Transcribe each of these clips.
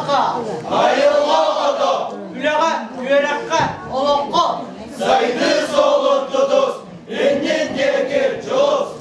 ата, айылға ата, күләға, күерәккә, олоққа, зайды солын тұтыс, еннен керекер жұлыс.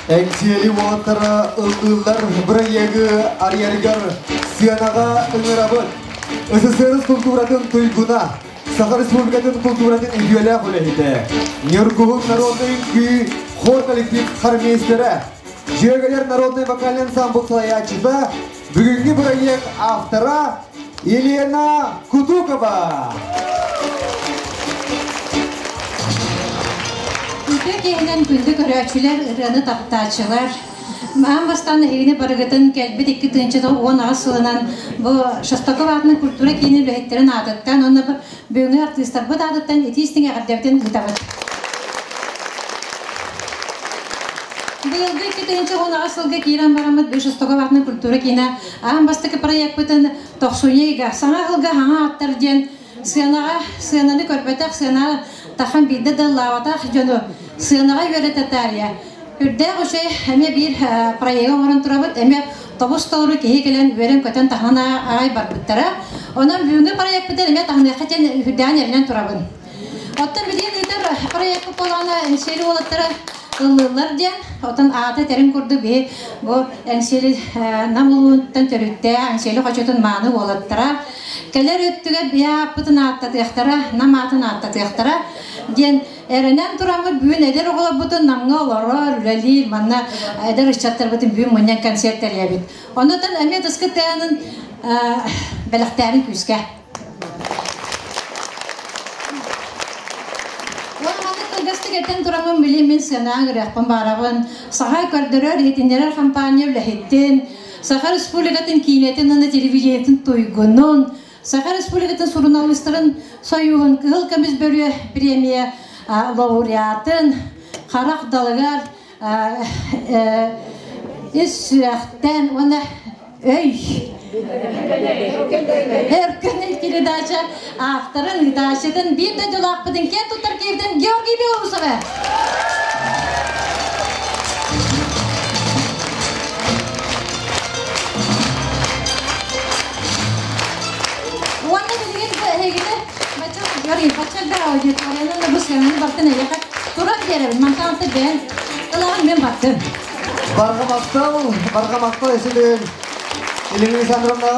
Эксели уаттара ылдылдар бұрайегі арьергар сыянаға ыңырабын. СССР культуратын туйгуна, Саха Республикатын культуратын үйелі құлейді. Нергуғын народный күй хор коллектив хармейстері. Жүйегелер народный вокальный ансамбль саячыда бүгінгі бұрайег автора Елена Кутукова. Күнді кейінен күнді көрәчілер, ұраны таптачылар. Мән бастан егіне барығытын кәлбет 2-10 асылынан бұл Шостаков атының культура кейінен үләйттерін адыттан, оны бөңі артистар бұд адыттан етейістің әғірдевден ұйтабыд. Бұйылды 2-10 асылға кейран барамыд бұл Шостаков атының культура кейіне ағын бастықы проект бұтын тоқсуйеға, саңа ғылға ғаңа аттар ден сыянаны көрпетақ, сыянаға тақын бейді дыллауатақ жону сыянаға өрететәрия. Үрдә ұшы әме бір проегім орын тұрабыд, әме тобус толыры кейі келен өрен көтен тағына ағай бар бұттара. Онан бүгінгі проект бұдар әме тағына қачен үрдән ерінен тұрабын. Оттан білген үйдер проект болғаны әңселі олаттары ылылар ден, оттан ағаты тәрін көрді бей бұл әңселі намылуынтан төрітті, әңселі қачетін маны олаттара. Кәлер өттіге бия бұтын аттатықтара, нам атын аттатықтара ден әрінен тұрамы бүгін әдер оғыла бұтын намға олары үләлі, манна әдер ұшчаттар бұтын бүгін мұнен концерттер ебет. Оныдан әме тұсқы тәнін бәліқтәрін күзге. Кылгастык этен турамын билимин сенагы рахпан барабын. Саха көрдөрөр етіндерер компания үләхеттен. Саха Республикатын кейнетін аны телевизиятын тойгунун. Саха Республикатын журналистерин союғын кыл көміз бөлі премия лауреатын. Қарақ далығар үсіяқтен оны өй. Эркенен теледача авторын дачадан bir de dolapıdın ken tutar kevden Georgi Belousova. Wanda dediğin hegede maçı Georgi paçalda auditoriyanın bu sırasında baktın ya turar derim mantantı ben kulağım ben baktım. Bargamakta esilen İlgili sanırımda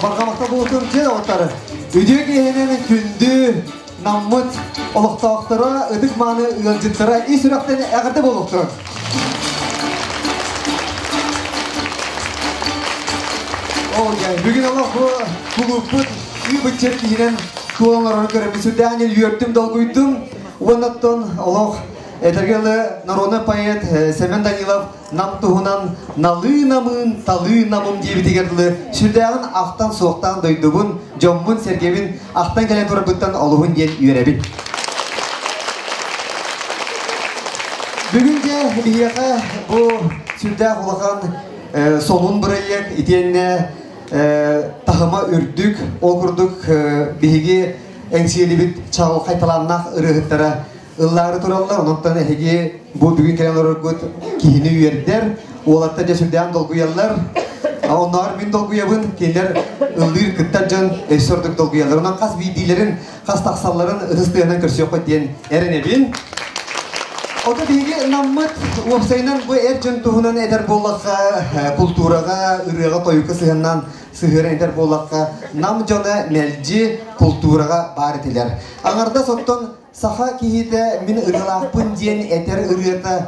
bargamakta bulduğum şey otları. Üdüğü gehinin kündü, namut, oluqtağıqtıra, ödük manı, ılcıttıra, iyi sürekten əqirde boluqtur. Bugün Allah bu kulüpün iyi bütçet giyinen kullanlarını görüp, sürdüğün yıl yörttüm, dolguydum. Ondan Allah Эдергелі народный поэт Семен Данилов нам туғынан налы намын, талы намын дейбітегерділі сүрдәғін ақтан соқтан дойдубын, жомбын сергебін ақтан кәлен тұрабыттан олығын ден үйеребін. Бүгінге бейеқі бұл сүрдәғ олаған солын бұрайық, етеніне тағыма үрдік, ол күрдік бейге әңсиелі біт чағыл қайталаннақ ұрығыттара Ыллары тураллар, онуттан әхеге бұл бүгін кәлен орыргөт кейіні үйердер, олатта жәсүрдән долгуялар, онар мен долгуябын, кейлер ылдыр күттар жан өсірдік долгуялар. Онан қас бейдейлерін, қас тақсаларын ұтыстығынан көрсе өқөт дейін әрінебін. Ота бейге наммыт, уапсайынан бұл әр жын тұғынан әдер болаққа, культураға, ұрыға тойықы сығынан сығырын әдер болаққа, нам жона мәлжі культураға бар етелер. Аңарда соттан Саха кейді мен ұрылақпын ден әтер ұрыяты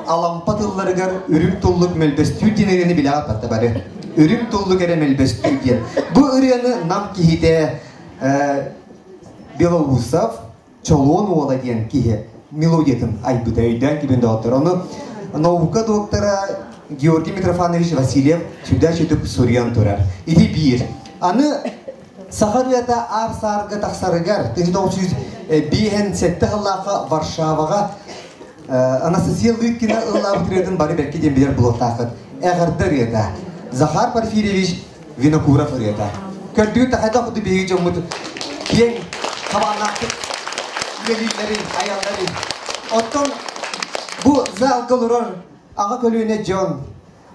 алампат ұлларығар үрім тұллық мәлбәстүү денерені біле атпатты бары. Үрім тұллық әрі мәлбәстүү ден. Бұл ұрыяны нам кейді Белоусов Чолон ола ден кейі мелодиятын айбыда өйден кебенді отыр. Оны наука доктора Георгий Митрофанович Васильев сүрдә сөйтіп Суриян тұрар. Иди бір. Аны Сахарията ар-сарғы тақсарығар 1957 жыллаға Варшаваға Анастасия Лыткина ыллабы түретін бары бәкке дембелер бұл тақыт. Әғірдір еді. Захар Порфирьевич Винокуров еді. Көрдігі тақайда құды бейгі жомыд ең қабанақты үлелілерін, аялларын. Оттан бұл залғыл ұрар аға көлуіне жон,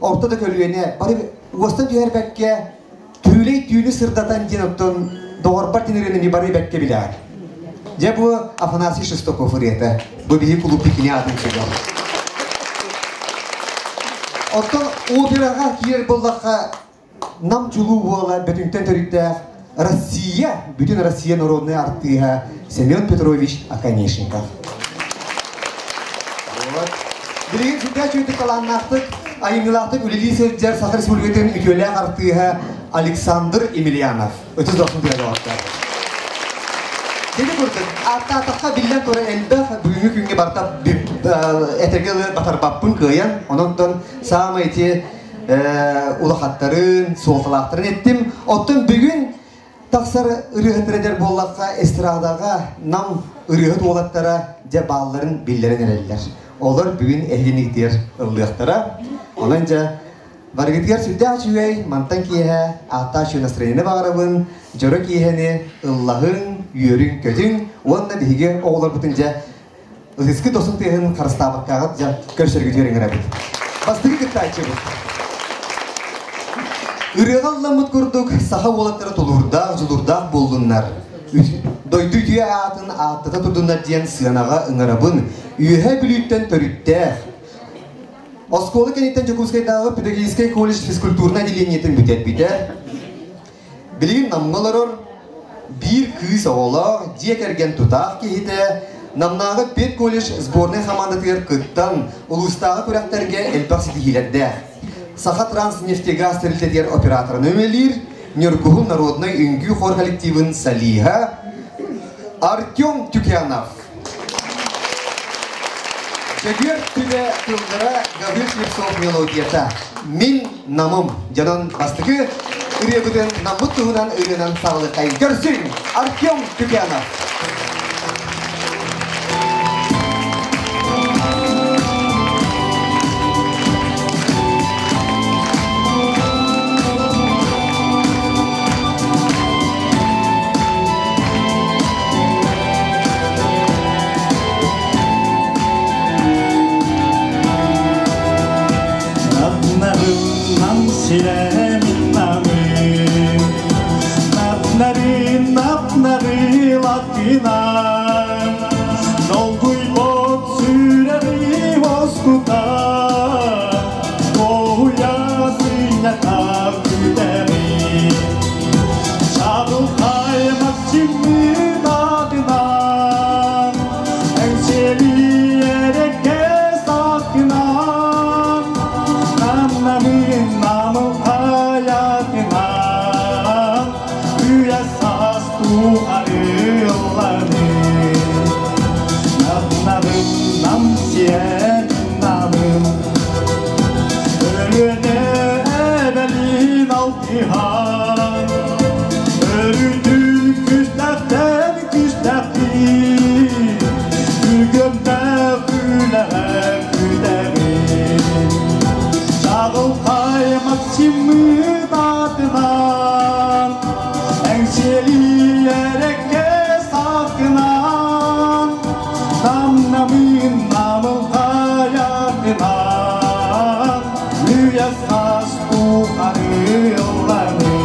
ортада көлуіне бары остан жүйер бәкке Tüyley tüylü sırdatan dinotton doğurbar dinlerini bari bekke biler. Ce bu Afanasi Shestokov üreti. Bu bir kulüp ikini adım çıkıyor. Оттон операға киер боллаққа нам чулу бола бөтінтен төрікті Россия, бүтін Россия народный артыға Семен Петрович Аканешников. Білеген сүрді чөйті қаланнақтық, айыңылақтық үлілі сөздер Сахар Республикатын үкелі артыға Александр Емельянов. Өтіз доқсын түрәді оқтар. Деді көрдік, ата-атаққа білден көрі әлбәқ бүгінгі күнге бартап әтергелі батарбаппын көйен, оныңтын сағым әйте ұлақаттарын, солталақтарын еттім. Оттын бүгін тақсар ұрығыттырадер боллаққа эстрадаға нам ұрығыт олаттара жа балларын білдерін әрелілер. Олар бүгін әлгеніктер ұрлықтара. Онын жа Баргетгер сүрді ачуэй, мантан киеха, ата шу настроение бағарабын, жоры киехені, ыллағын, үйерін, көтін, онна бігі оғылар бұтынжа, ұтысқы тосын тегін қарыстабыққағыт жа көршергі жөрін ғырабыд. Бастығы күтті айтшы бұд. Үріғалламыд көрдік, саха олаттары толурдақ, жылурдақ болдыңнар. Дойду түйе атын аттыта тұрдыңнар дейін сығанаға ұңырабын, үйе білүйттен төріттәқ. Осколы кенеттен Жокускайдағы педагогический колледж физкультурный отделениетін бүтет бітер. Білген намғаларыр бір кыз оғылар дек әрген тұтақ кейді, намнағы 5 колледж сборный командатығыр күттан ұлыстағы көрәқтерге әлпақ сетихилерді. Саха Транснефтегаз тәрілтедер операторын өмелер, Неркуху народной үңгі хор коллективын Салиха Артем Тюкянов. Шегер түлі тұлғыра Гаврил Шлепсов мелодията. Мен намым жанын бастығы үребіден намыт тұғынан үрінен сағылы қайын. Көрсін Артем Тюкянов. Napnari latina, dolguj pod syreni voskuta, kohuja sinjata kyderi, çarul kaymak şimdi dadına, enşeli ereke sakına, namnamin namı hayatına. Nam siyen namım ölüne ebelin altihan ölüdün küstekten küstekti gülgümde güle güleri çağıl kaymak şimdi dadından enşeli yereke sakınan namnamin namın hayatına müyesas bu arıyorlarını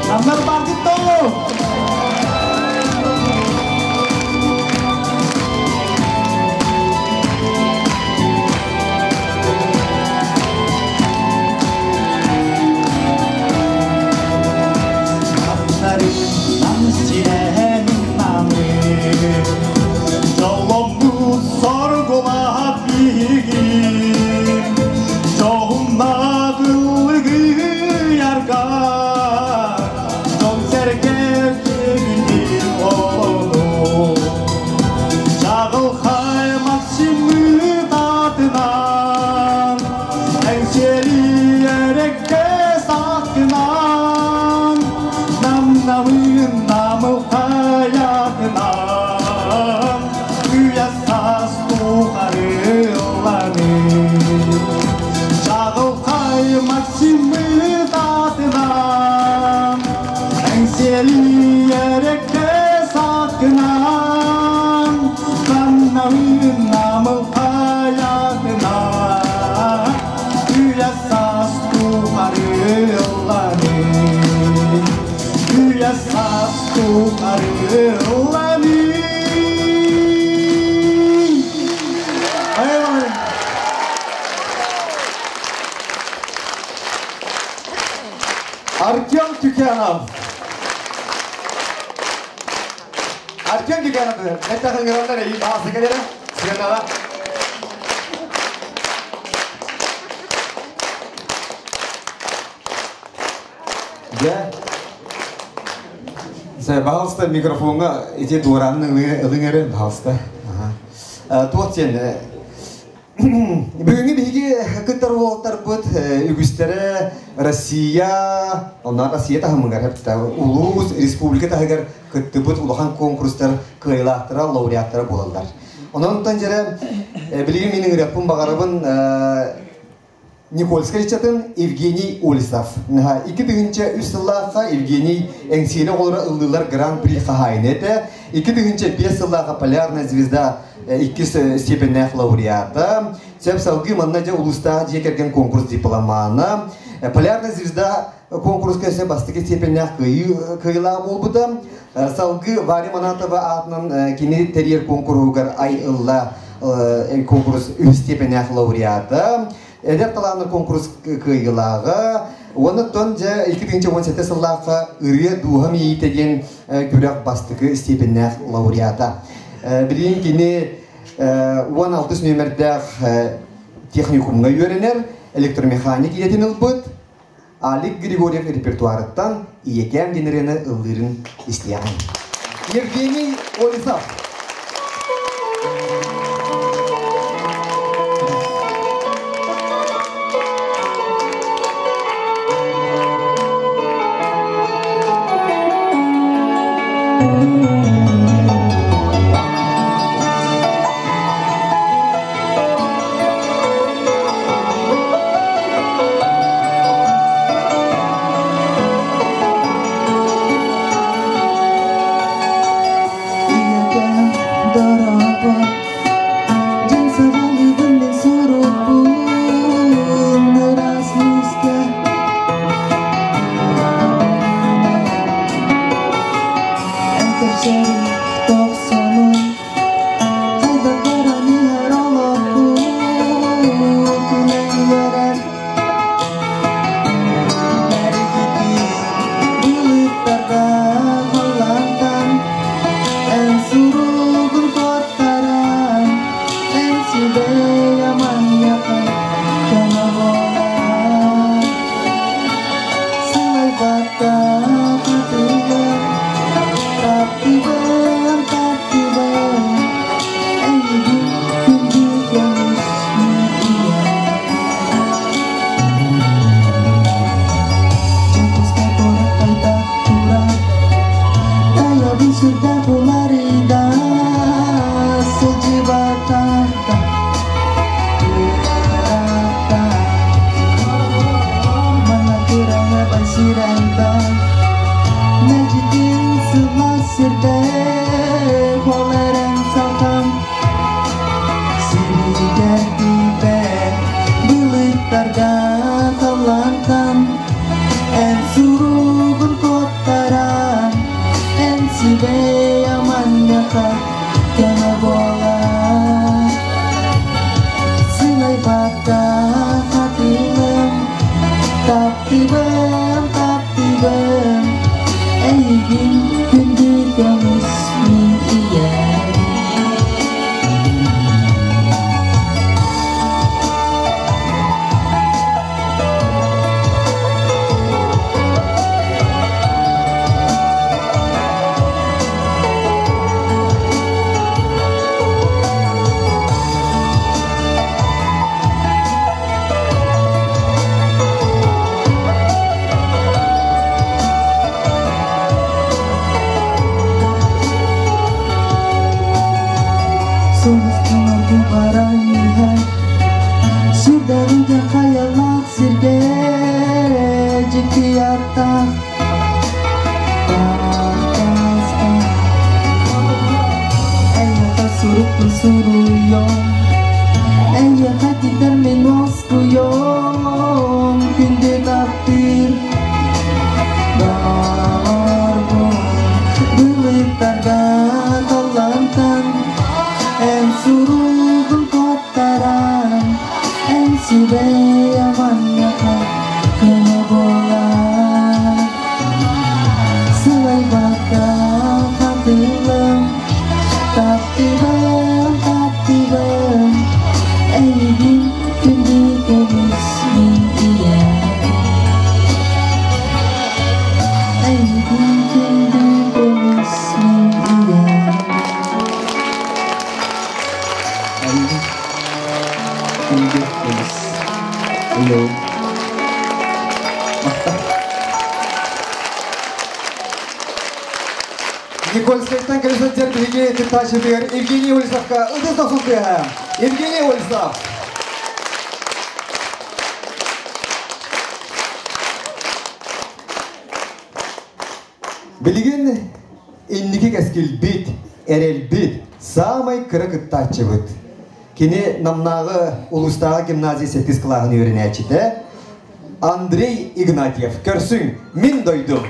namlar bandito Yolumdu sorgula bilgim Çoğunla kılgı yarga Çok serge sevdim oğlu Çağıl kaymak şimdi tadından Enşeli yerekte sakınan Namnamın namı hayatına Üyesas tuğarıyorlarını Çağıl kaymak şimdi tadından Enşeli yerekte sakınan Namnamın namı hayatına Üyesas tuğarıyorlarını Üyesas tuğarıyorlarını Бюкянов. Артем Бюкянов. Это хангеландар и басы келеді. Сыгынала. Да. Пожалуйста, микрофонға эти дуранның ылыңыры, пожалуйста. Туотен. Бүгінгі бейге күттар болықтар бұд, үгістері Россия, онан Россия тағымыңғар, Улус Республика тағығар күтті бұд ұлыған конкурстар қылайлақтыра, лауреаттыра болалар. Онан ұнтан жәрі, білген менің ряппын бағарабын Никольская чатын Евгений Олисов. Iki büyünce üstüllağa Евгений Энсине olarak ıldılar Grand Prix қағайнеті. İki büyünce 5 yıllağa Полярная звезда 2 степеннәк лауреата. Сөп салгы маннажа улуста жекерген конкурс дипломаны. Полярная звезда конкурс көсе бастығы степеннәк кыйла болбыды. Салгы Варя Манатова атынан кені терьер конкурсугар ай ылла конкурс 3 степеннәк лауреата. Эдер таланы конкурс кыйгылағы, оны тон жа 2017 сыллаққа үрі дуғам ейтеген көрек бастығы степеннәк лауреата. Білген кені 16 нөмірдәқ техникумға өрінер, электромеханик етін ұлбыд, Алик Григорьев репертуарыттан иекем денерені ұлдырын істеген. Евгений Олисов. Sudah aman ya kena bola Никольскайстан колесо биһиги тытачыдыр Евгений Олисовка ыдыс тосунтуя. Евгений Олисов. Билигин инники кескилбит, эрелбит, самай кырыкыттачыбыт. Кини намнагы улустагы гимназия 8 классын үйренәчиде. Андрей Игнатьев. Көрсүң, мин дойдум.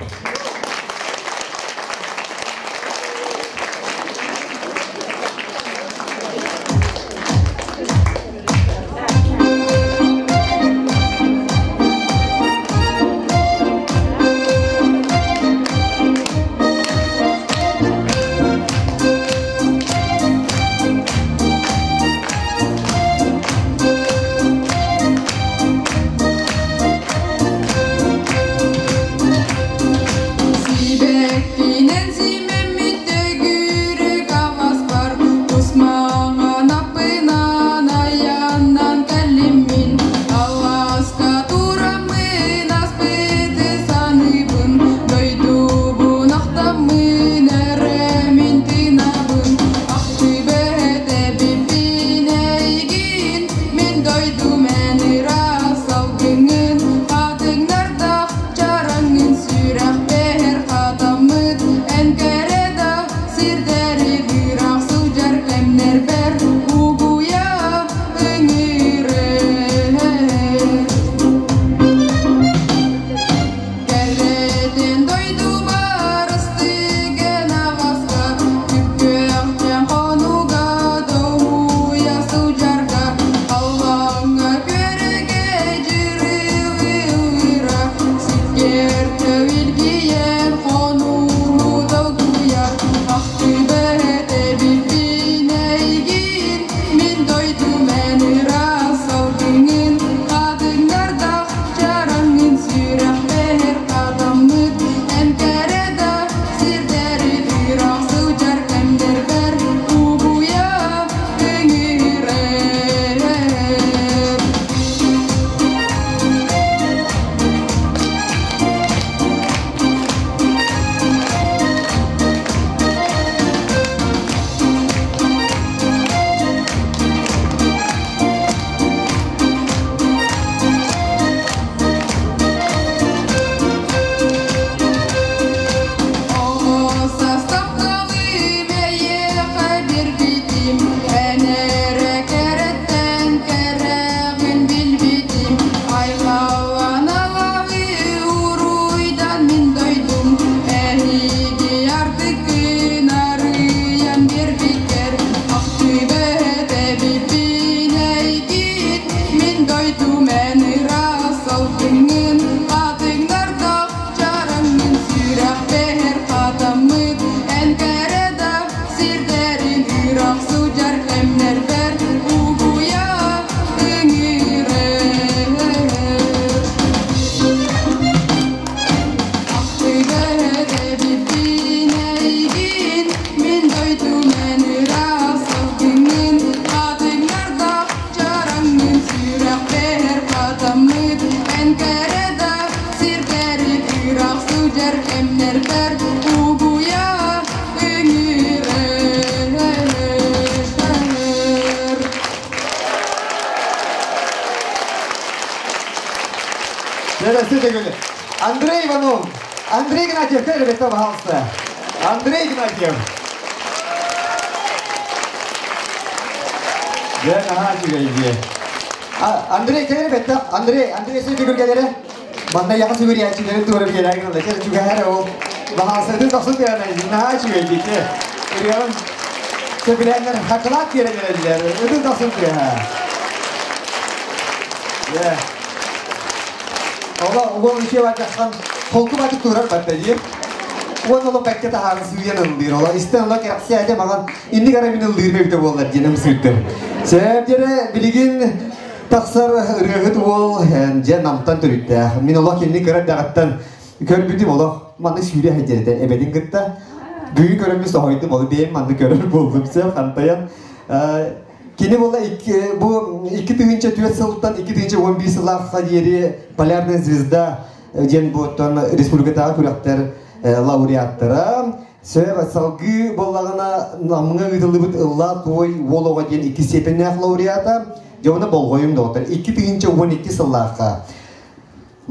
Андрей Иванов, Андрей Игнатьев, ребята, пожалуйста. Андрей Игнатьев. Андрей, ребята, Андрей, сүйдігір келері. Манда яғы сүгір яйчилері туырып келері. Кері жүгәрі ол. Бағасырды тоқсын берінайыз. Наға жүгей дейді. Үргелін сөбіләңдер хақылат керелерділер. Үді тоқсын берінайыз. Ола угол үше бачаққан толқы бачық тұрар бәтті дейіп. Оған олы бәкке тағағын сүйен ұлдыр. Ола істен ола керақсы әде маған инді қара мен ұлдыр бәкті болдар денім сүрттім. Сәбдері білген тақсар үргіт ол жен намтан түрітті. Мен ола келіне көріп дағаттан көрбүдім ола маңны сүйре әдерді әбәдің күтті. Бүгін көрімі соғайдым олы бейім маңны көріп болдым сәп қантайын. Кені бола bu 2004 сылттан 2011 сылаққа ері Полярная звезда ден бұттан республикатағы көректер лауреаттары. Сөйбі салғы болағына намыңа үйтілібіт ұлла той олуға ден 2 степеннәқ лауреата жауына болғойым доғытыр. 2012 сыллаққа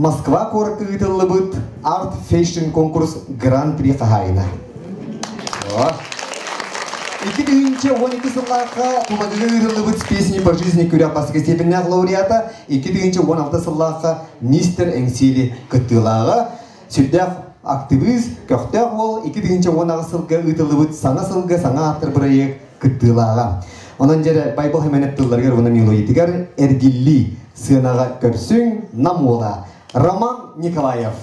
Москва қорқы үйтілібіт Art Fashion конкурс Гран-при қағайына. 2012 сыллаққа тұлағығы үйтілібіт песни по жизни күряпасығы степеннәқ лауреата 2016 сыллаққа Мистер Әңсели күттілағы сүрдәқ активист көқтәк ол 2010 сылғы үтілібіт саңа сылғы саңа аттыр бірайық күттілаға. Онан жәрі Байбыл хеменет тұлларғар оны милоидігер әргілі сынаға көпсің намула. Роман Николаев.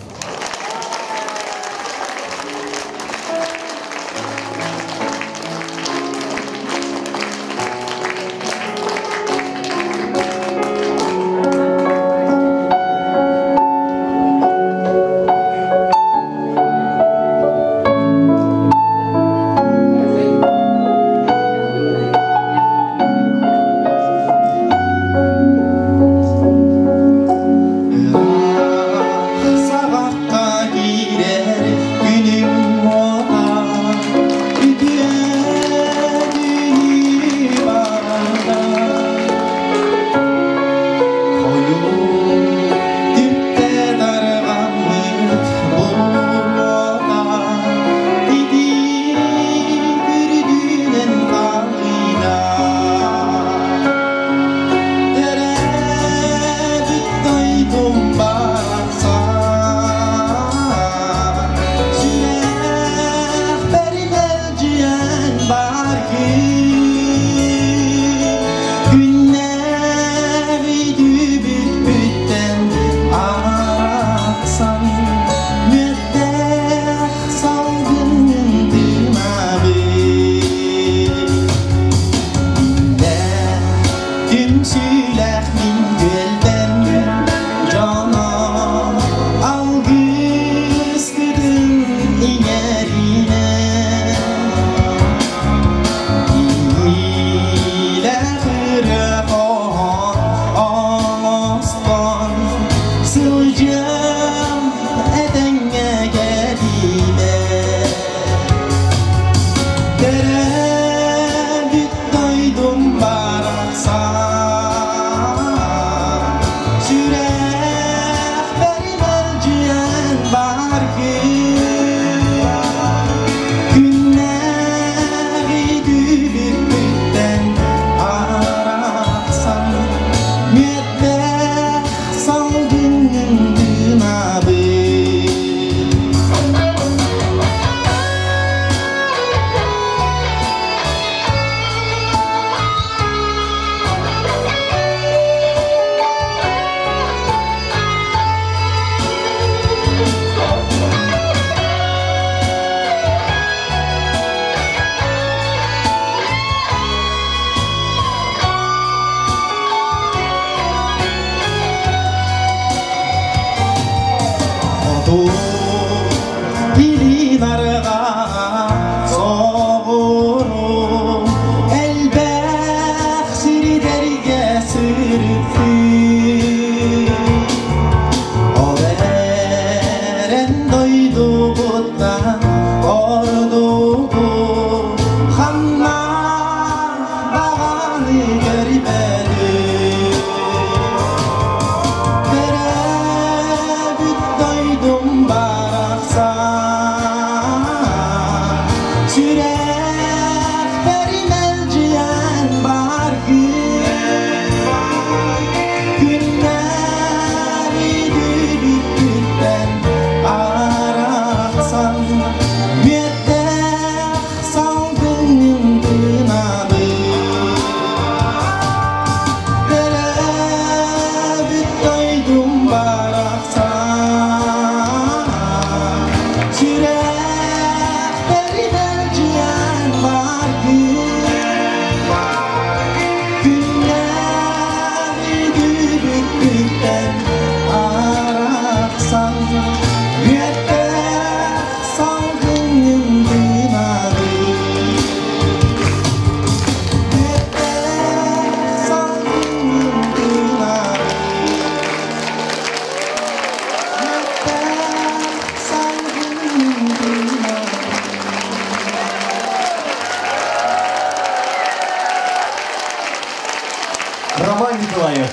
Николаев.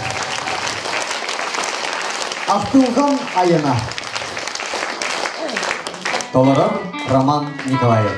Ақтылған айына. Толырыр Роман Николаев.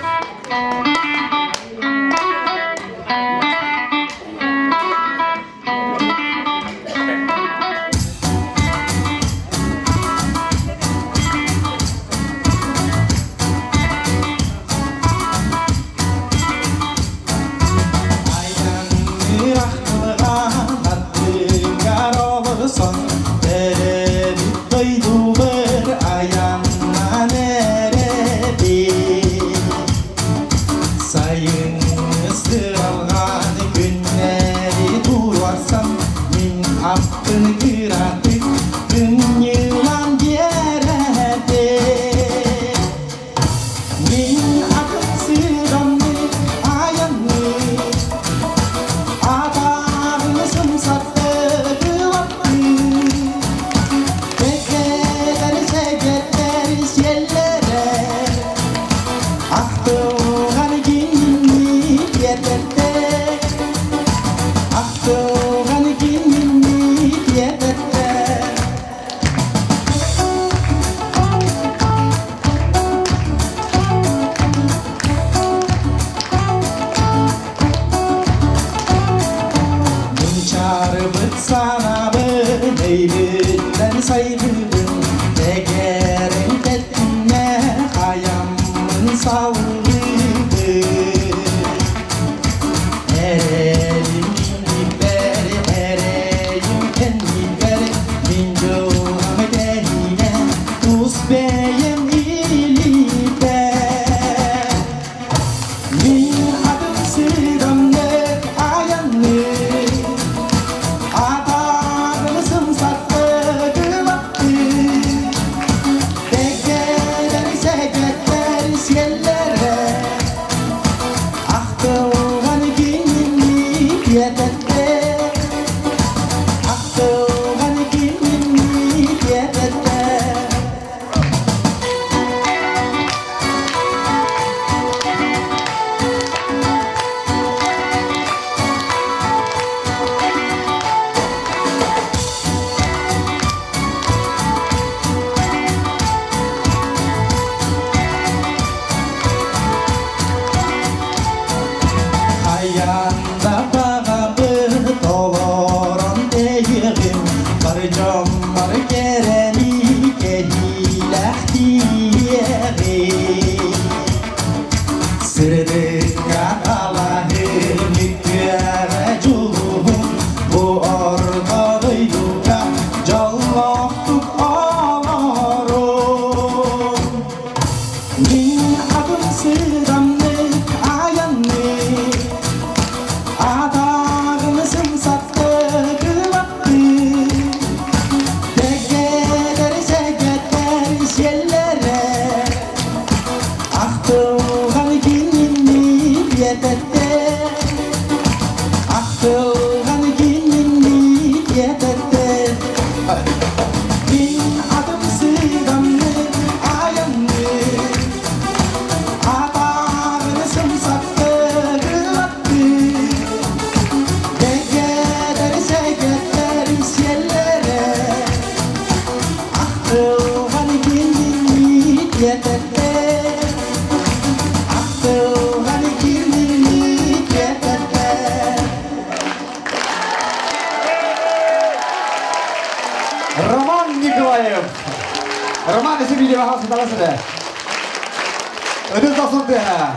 Роман Николаев. Роман, если видео вас удалось, это засудено.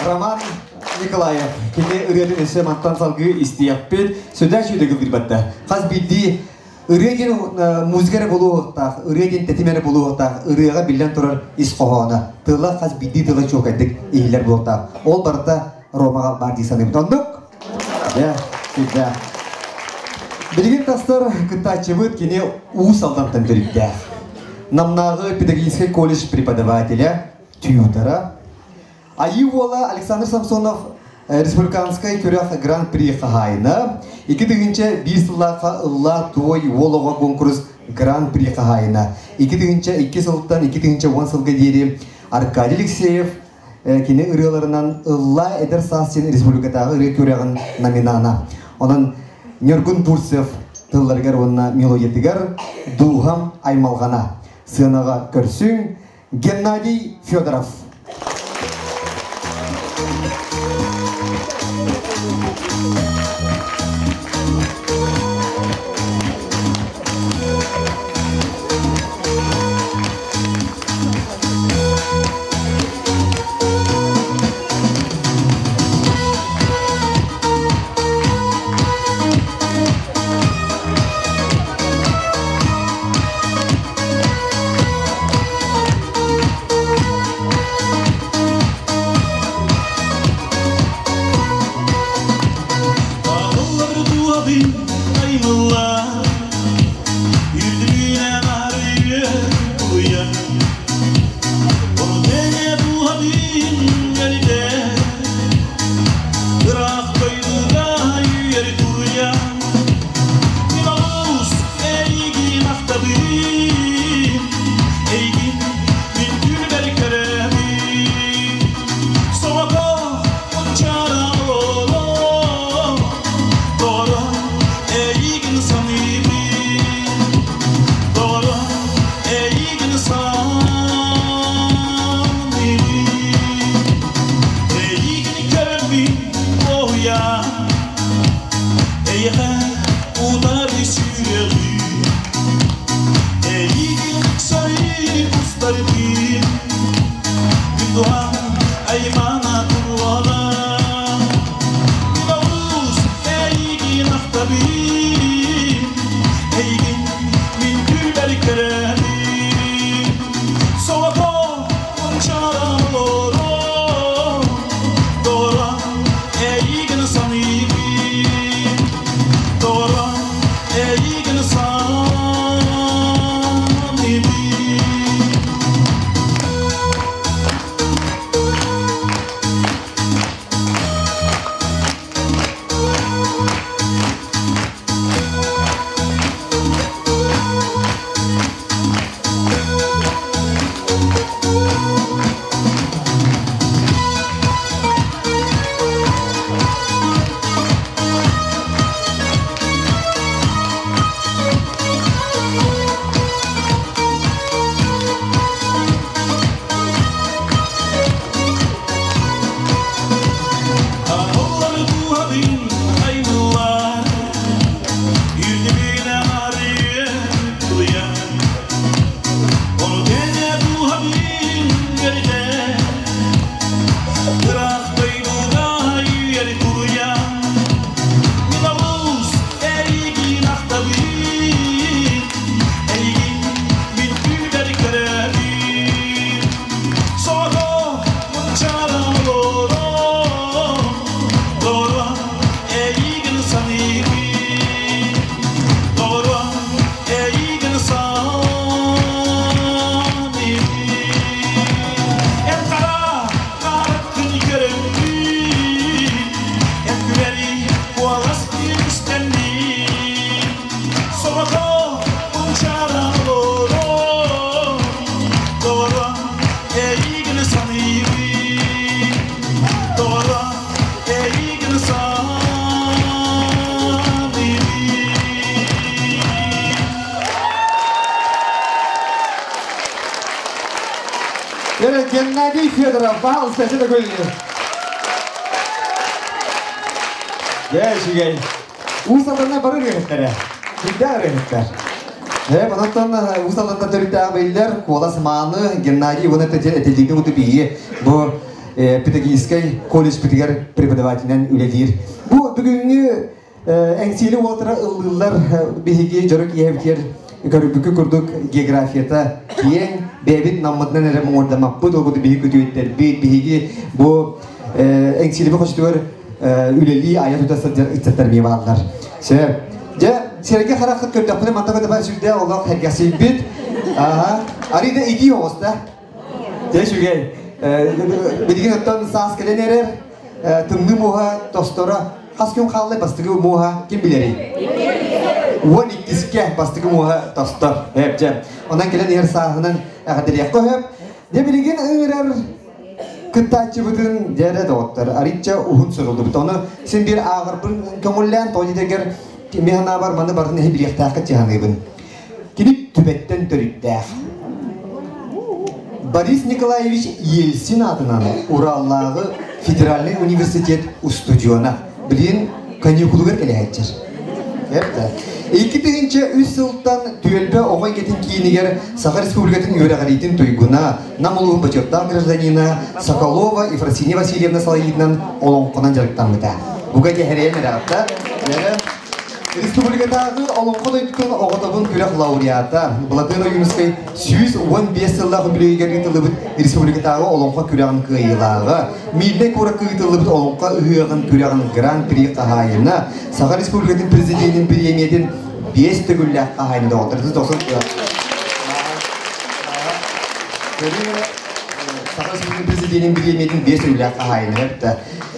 Роман Николаев. Кене үретін есе мантан салғы істияппен сөндер шүйдегі бірбатта. Қаз білді үретін музыкары болу оқтақ, үретін тәтімені болу оқтақ, үріға білден тұрар іс қоғаны. Тыла қаз білді тыла чоқ әдік ейлер болу оқтақ. Ол барыта Ромаға бар дейсаны бұтандық. Всегда. Білген тастар кытачывыт кене уыс алдантан түрікті. Намнағы педагогический колледж преподавателя, тьютера. Айуола Александр Самсонов республиканская көрәқ гран-при қағайына. 2005 жылға ұлла той олуға конкурс гран-при қағайына. 2002 жылдан 2010 жылға дейін Аркадий Алексеев kini ırılarından ılla eder sasyen Respublikatağı ırı körağın nominana. Onun Nörgün Tursev tıllargar onunla melodiyetigar Duham Aymalgana. Sığınağa körsün Gennadiy Fyodorov. Gennadiy Fyodorov, bahal sesi de koyuyor. Gel şugay. Uğuzlarına barır yönetleri. Güzel yönetler. Bundan sonra Uğuzlarına törükte ağabeyler, kola zamanı Gennadiy bunu etediğini utubiyi. Bu Pedagogический колледж bitiger prepodavatelinden üledir. Bu bugünkü engsili otura yıllar bihigi joruk yevker Körübükü kurduk geografiyata kiyen bebit nammatnan ere mordama bu da bihi kütüyetler bihigi bu engsili bir hoştur üleli ayet tutasıdır itterbiye varlar. Sergi harakat kördapını mantıklı da şurada Allah herkesi bit. Aha, arada iki olsa. Şugay. Bilgin ötten sas kelenerer tümlü muha tostora haskım kallı bastığı muha kim bilir? Wan ikiske bastığı muha tostor hepçe. Ondan gelen yer sahının akademiye koyup. Dia bilgin öğrer кыттачы бүтін дәрі доғыттар. Аритча ұғын сұрылды бұт. Оны сен бір ағыр бір көңіллән тоны дегер механа бар, маны бардың әй бір яқтақы жағанығын. Кеніп түбеттен төріктәқ. Борис Николаевич Ельцин атынан Ураллағы Федеральный университет устудиона. Білін каникулығыр кәлі әйтчер. 2003 жылдан түйелбе оғай кетін кейінігер Саха Республикатын өрәғалейтін тойгуна намылуын бачыртан гражданина Соколова Ефросинья Васильевна Салаидынан олонқынан жарықтан мұта. Бұға кәхәрейін әріғатта Республикатағы олонқын өйткін оғытабын күрек лауреата Бұлатына Юнускай 115 жылдағы бүлегерге тылыбыт Республикатағы олонқа күрегін күйілағы Милне көрі күйітілібіт олонқа үйеғін күрегін гран-при қағайына Саха Республикатын президентін премияден 5 түгілі қағайында отырды. Саха Республикатын президентін премияден 5 түгілі қағайына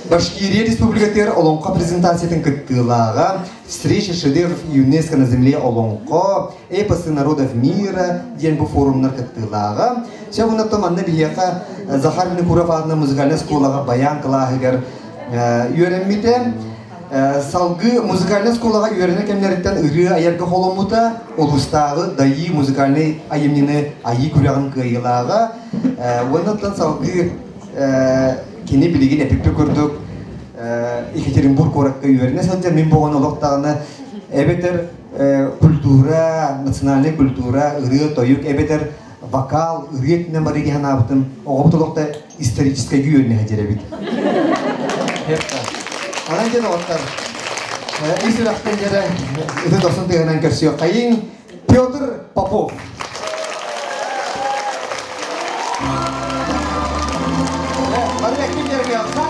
Башкирия Республикатер Олонқа презентациятын кыттылаға встреча шедевров ЮНЕСКО на земле Олонқа, эпосы народов мира, ден бұл форумнар кыттылаға. Сейчас он том анна бияқа Захарбин Куров адына музыкальная школаға баян кылағығар үйренмеде. Салғы музыкальная школаға үйрене кемнеріттен үрі аярғы холомута, олыстағы дайы музыкальный айымнені айы күрағын кыйылаға. Оннаттан салғы кені білеген әпіпті көрдік Екатеринбург ораққа үйеріне сәлдер мен болған олықтағына әбетер культура, национальный культура, ұры, тойық, әбетер вокал, ұры етінен бар еге хана абытым оғапты олықта историческай үйеріне әдер әбет. Анан жеді олықтар үйсір ақтан жері үті досын тұғынан көрсіе қайын Петр Попов.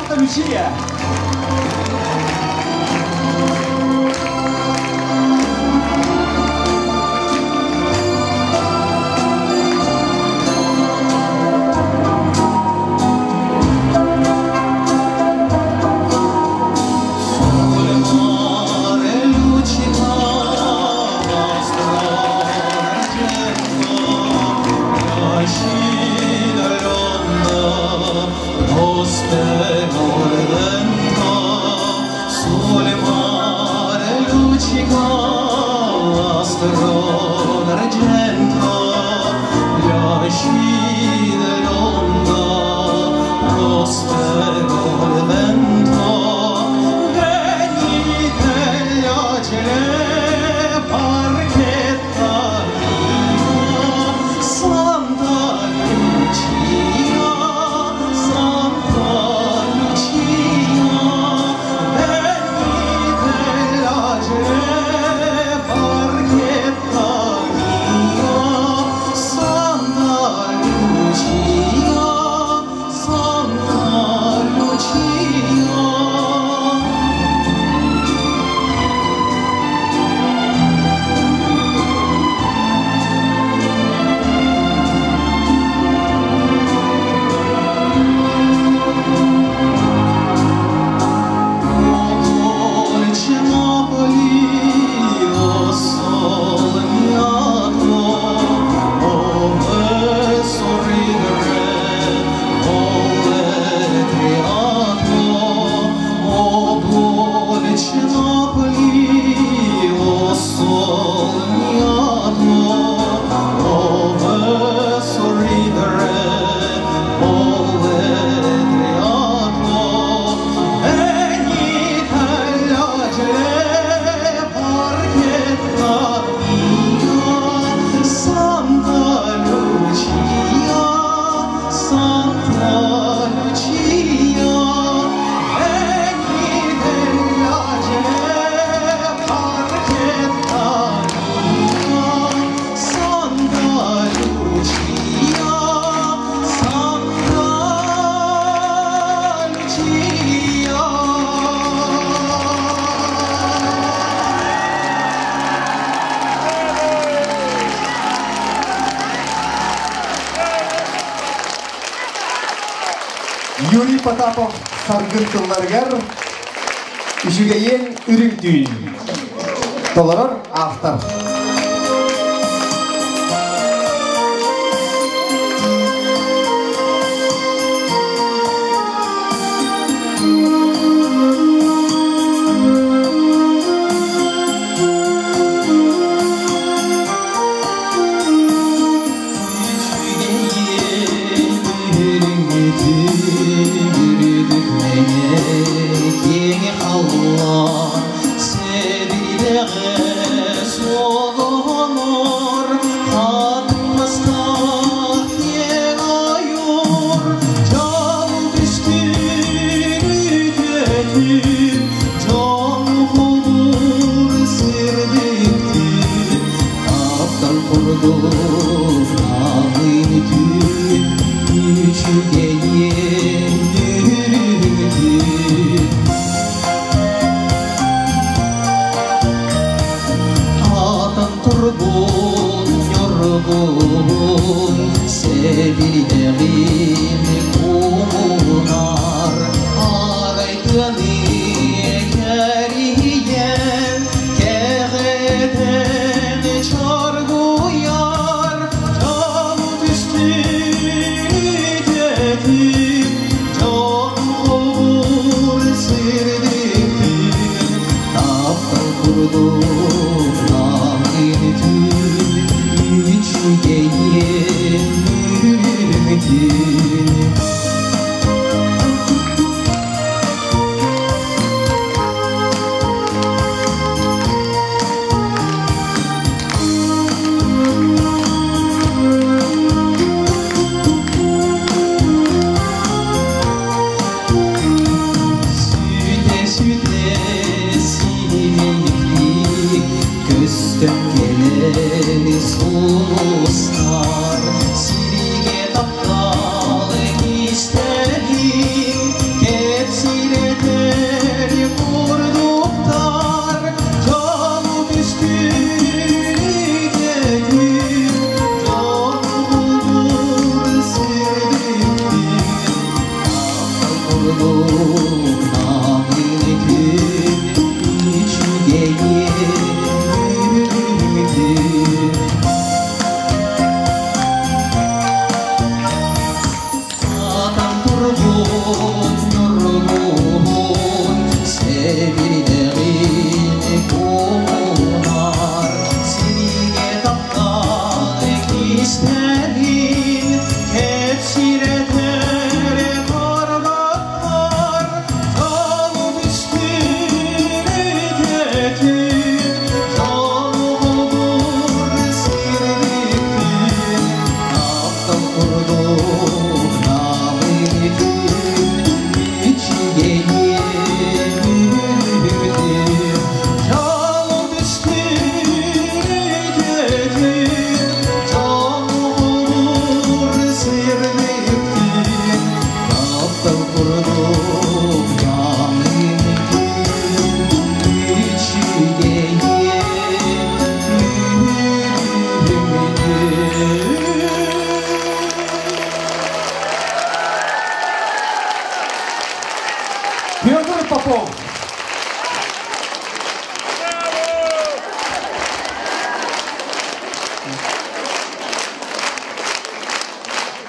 Санта Лючия. Юрий Потапов саргын тылларгар үшігейен үрімтүйін. Толарар автор.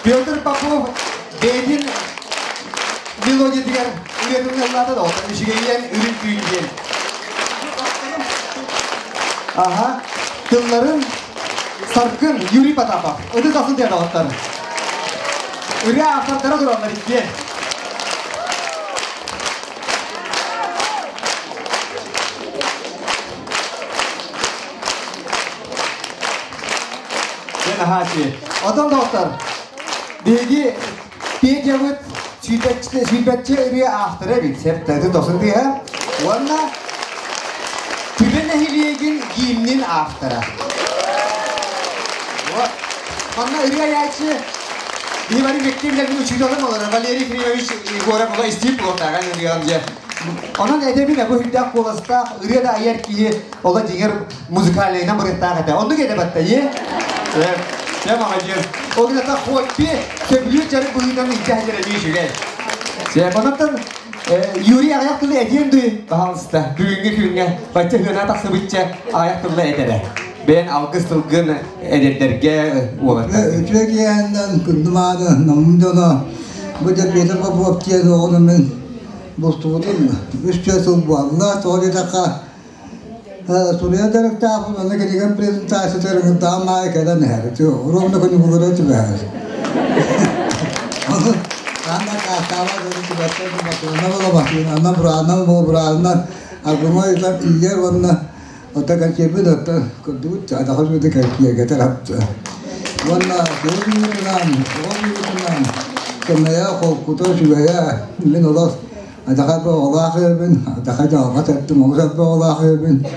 Петр Попов бейдин мелодия дигер үйренүүлөрдө да отыр мишигейен үрүн күйүнген. Ага, тылларын Саркын Юрий Потапов. Ыдыз асын деді оттар. Үрі автордары дуранлар икке. Мен ахачи. Одан да оттар. Беги Петя вот сүйбетче үрі авторы бит. Септайды досын дейі. Онна Түбен әхилеген гимнин авторы. Onunla ürüye yayçı bir bari mekteplerinin uçuydu olan olarak Valeri Krimevich Gorakova isteyip ortadan önce. Onun edebine bu hüddak kolasta ürüye de ayar ki ola diğer müzikallerine mırıkta kata. Onu da edebatta ye. Tamam hacım. O gün hatta hobi köprü çarı bu hüddanın ihtiyacı bir şey. Ondan Yuri ayaktılı ediyordu. Bahansta büyüğünge küyünge. Baca hüna taksı bütçe ayaktılı edere. Ben algıstılgın edetlerge uğraştım. Üçüge yandan kundumada namdona bu da Peter Popov diye onun ben bostudum. Üçüge Allah sonra da Suriye tarafta falan gelen prezentasyon daha mai kadar ne diyor. Romda konu bu kadar çıkıyor. Anda kahve dedi ki bakın bu brana agama yer varna Otak kerja dah tak kedua ada harus kita kerja kita rapat. Warna orang kena ya kau kutu juga ya lain orang ada kerja orang kerja ada kerja orang tu mungkin orang kerja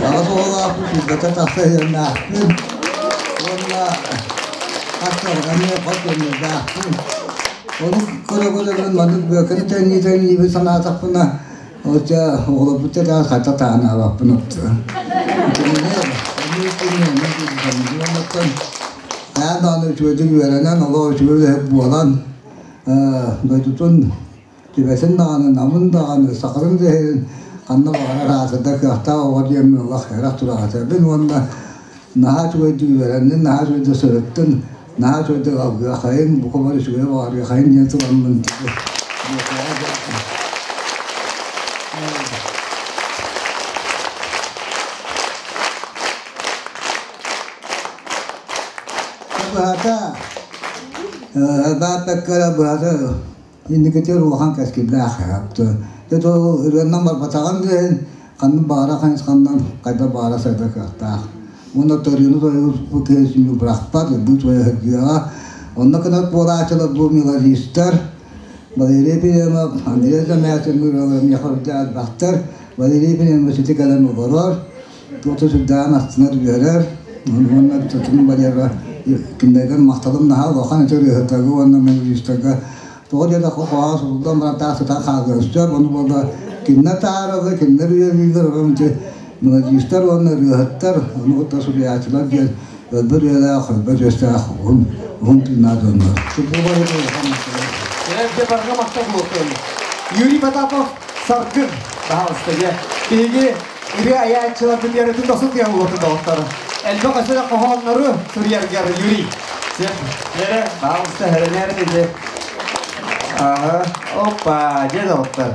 ada orang pun kita tak sayang nak Hatta anne patronlar da. Onu kola mantık bakın teni bir sana tapına. Oca oğlu bu da kata tane var bunu. Ben daha önce çözdüm verenen Allah şöyle hep bu alan bütün Tibetin dağını, Namın dağını, Sakırın zehirin kanına bağına rahatsızda kıhta oğul yemin Allah khairat durağıtı. Ben onunla naha çözdüm verenin, naha çözdüm sırıttın, naha çözdüm avgıya kayın, bu kadar şöyle bağırıya kayın yensi varlığın tipi. Bahasa, bahasa kalau bahasa ini kecil ruang kasih belakang tu. Itu nomor batakan je kan bara kan sekarang kata bara saya berkata. Mana teriak tu bukan sini berapa tu buat dia. Orang kena pola cakap bumi register. Bagi dia mah anda zaman semua yang kerja bakter. Bagi dia mesti kalan overall. Tu sudah nasib biar. Mana tu bayar. Kindergarten mahtalım naha vakan içeri hatağı onun meclisteka doğru da koğaz oldu merata sata kağıtçı bunu burada kinler tarafı kinler üyeler önce meclisler onun hatta onu da soruya açılar diye bir yere haber göster onun dinadın. Bu böyle Evet, de barga maktab olsun. Yuri Patapov sarkın daha ustaca. Bilgi iri ayakçılar bir yere tundasın diye oldu dostlar. Elbette kasada kohanları Suriye garı Yuri. Sen nere? Daha usta nerede? Aha, hoppa, ne dostlar.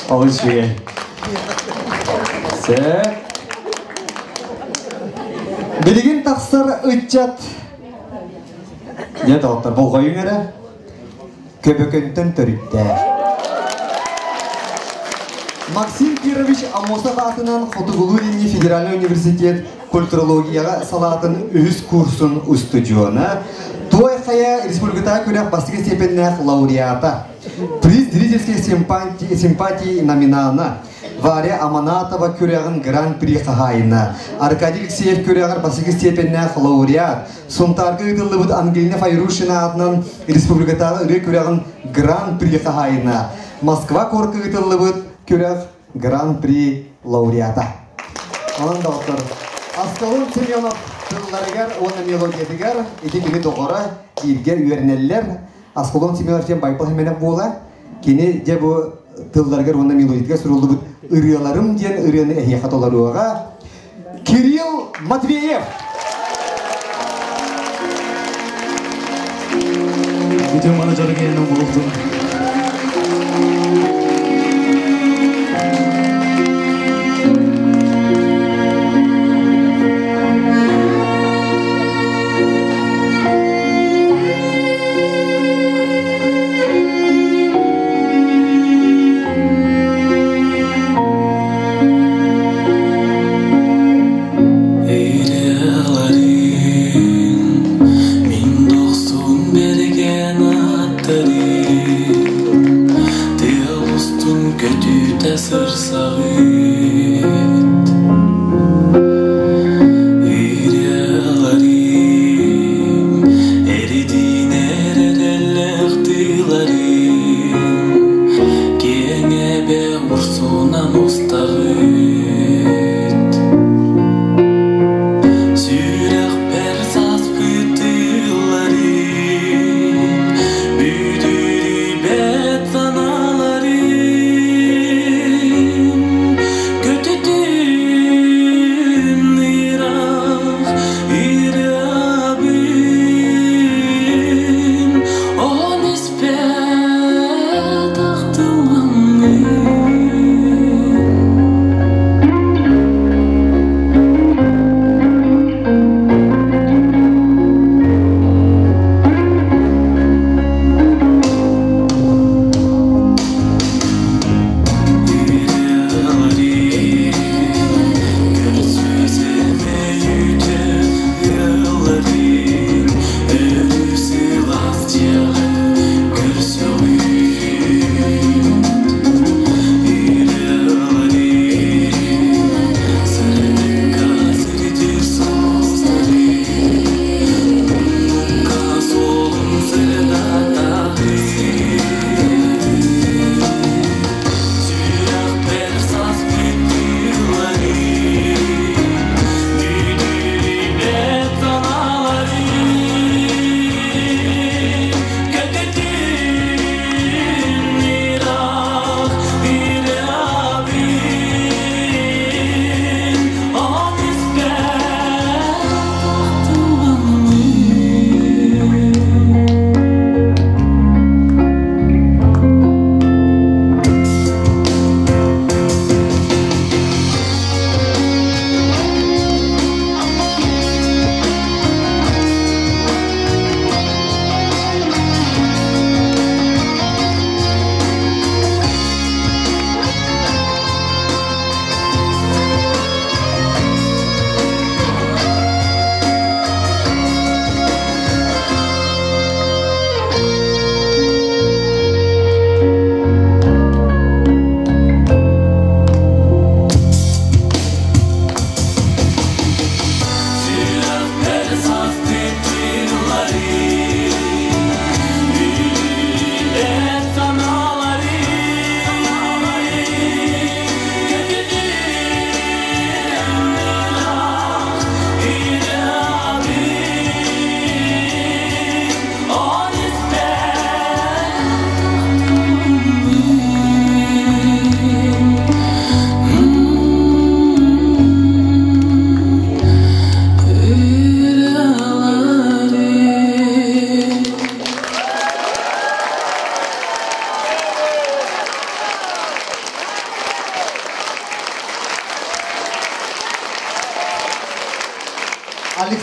Olur şey. Sen bilgin taksar uçat. Ne dostlar? Bu koyun nere? Köpöküntün törükte. Максим Кирович Амосов атынан Хотугулуринни Федеральный университет культурологияға салатын өз курсын устудиона. Той хая республиката көрек бастығы степеннәк лауреата. Приз зрительской симпатии номинана. Варя Аманатова көрегін гран-при қағайына. Аркадий Алексеев көрегір бастығы степеннәк лауреат. Сонтарғы ұдылы бұд Ангелина Файрушина атынан республикатағы үрі көрегін гран-при қағайына. Москва корқы ұдылы бұд көрек гран-при лауреата. Onun da otur. Askalın Semyonov tığlarıgar, onun melodiyetigar, etekini doğru birger üyerneliler. Askalın Semyonov için baypal hemen boğula. Kini de bu tığlarıgar, onun melodiyetigar sürüldü bu ırıyalarım diyen ırıyanı ehyakat oları oğa. Kirill Matveyev. Bütün bana canı gelinen buldu. Bergen attari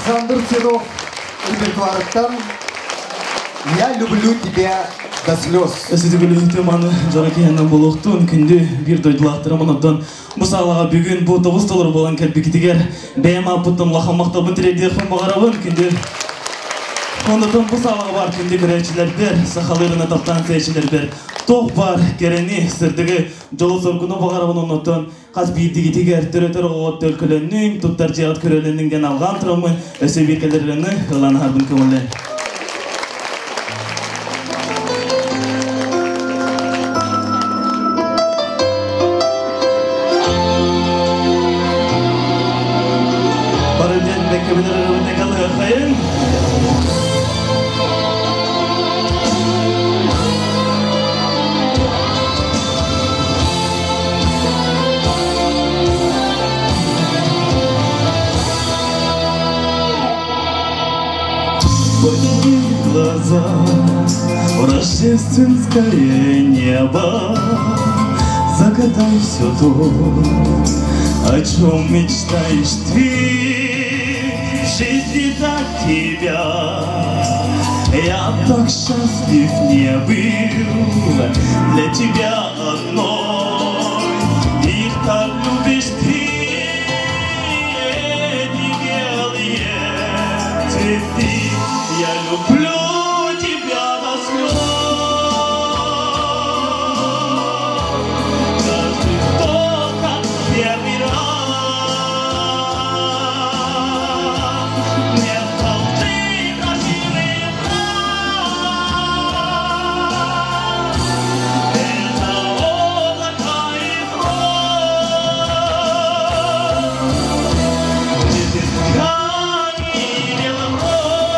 Александр Седов, репертуарыттан «Я люблю тебя до слез». Эсети гүлү теманы жаракеяндан болуктун күндү бир дойдулактырымын оттон бу салага бүгүн бу 9 доллар болгон кербикитигер бэм апыттын лахамактабын тирейдиэхпен багарабын күндү ондотон бу салага бар күндү көрөчүлөрдөр сахалырына таптан сейчилердер ток бар керени сырдыгы жолу соркуну багарабын ондотон каз бийдигитигер төрөтөр огот өлкөлөнүн туттар жаат көрөлөнүнген алган турамын өсө биркелерини ыланарбын көңүлдөн. Глаза в рождественское небо, загадай все то, о чем мечтаешь ты в жизни от тебя. Я так счастлив не был для тебя одной, их так любишь ты, эти белые цветы. Я люблю тебя до слез. Каждый вдох, как первый раз. Не толчи красивый фраз. Это облако и кровь. Ты ткани белого.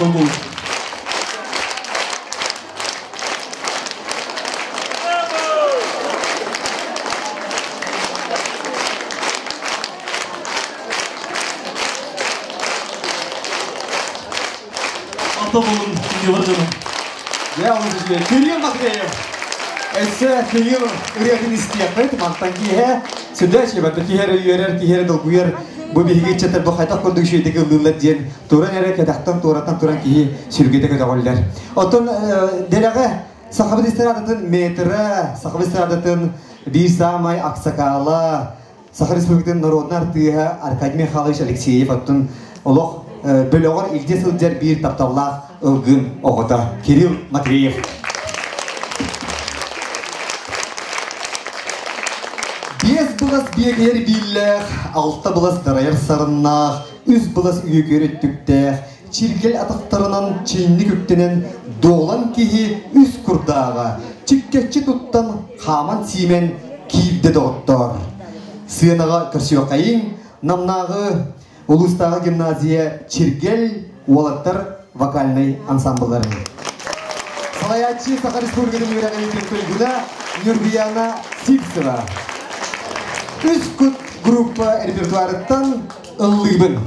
Sol Тоболун не варжаным. Я вам скажу, Кирилл Матвеев. Это Кирилл Рехин истепет, мантанги сюда чего-то кихер долгуер, бубиги чатер бахайта кордуши теге лулладен, туран эре кедахтан туран кихи сиргете кедагольдар. Отон делага сахабы истирадатын метра, сахабы истирадатын бисамай аксакала, Сахар Республикатын народный артыга Аркадий Михайлович Алексеев отон олох бөлөгөр илде сылдер бир тапталлах ылгын оғыта Кирилл Матвеев. Бес бұлас бегер биллер, алты бұлас дарайыр сарыннах, үз бұлас үйекер өттіктәх, чиргел атақтарынан чейінні көктенен доғлан кейі үз күрдаға, чиккетчі тұттан қаман симен кейіпді доғыттар. Сыйынаға кірші қайын, намнағы Улустағы гимназия Чиргел Уолаттар вокальный ансамбльлары. Салаятчы Сахар Республикатын үйрәнген көлгіна Нюрбияна Сипсова. Үз күт группа репертуарыттан ыллыбын.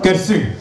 Көрсің.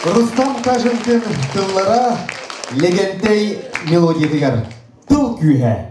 Рустам Кажинтин тыллара легендей мелодиятыгар тыл күйе.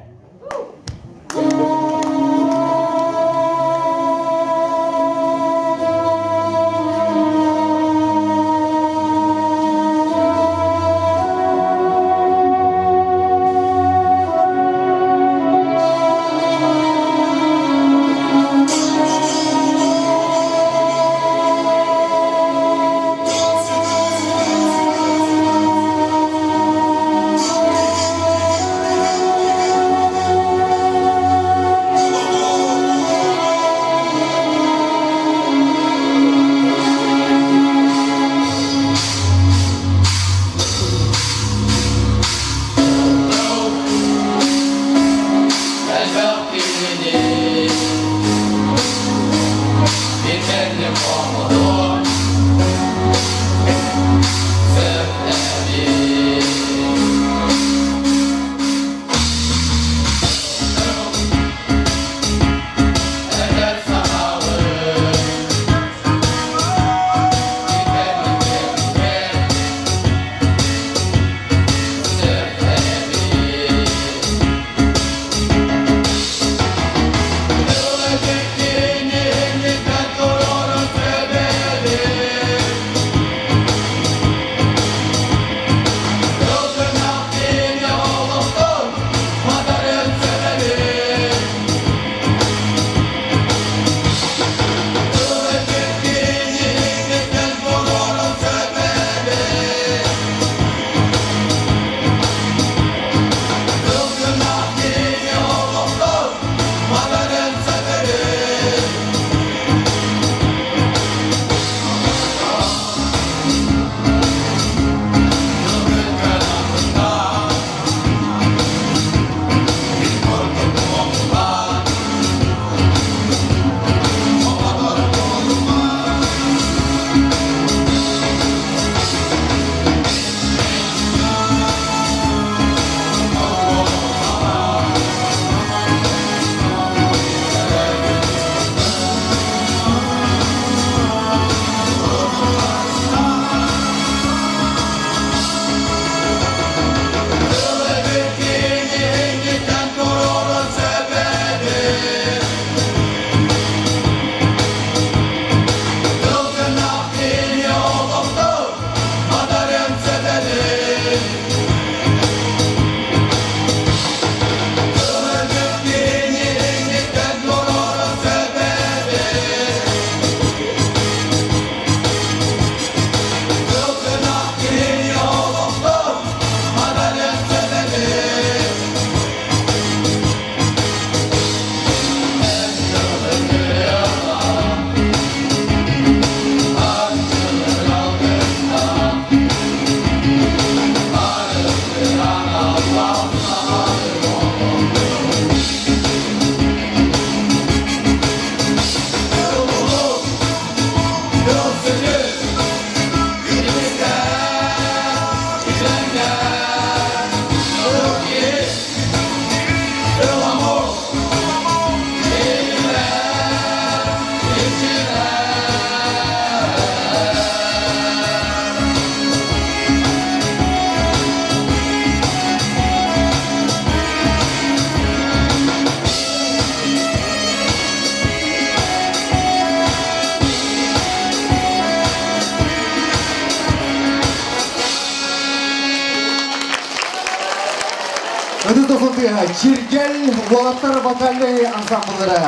Ödül dokundu Çirgel Boğalatlar Vokali Ansambılları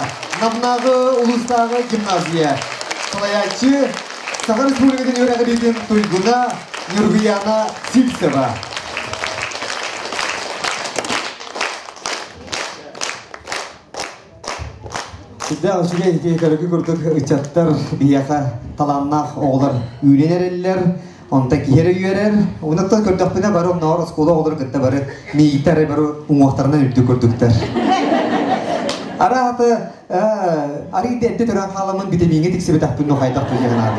Namnağı Ulustağı Gimnaziya Salayatçı Sakar Respublika'nın yönetiminin Tuyguna Nurguyana Silseva Sizde aşıya ihtiyaçları kurduk ıçatlar biyaka talannak oğlar üylenerler onda kere üyeler ondan kördüklerine var onlar oskola olur gitti var militer var umuhtarına üdü kurduklar Arada ari de tören halamın bitemine dikse betap bunu haydak duyana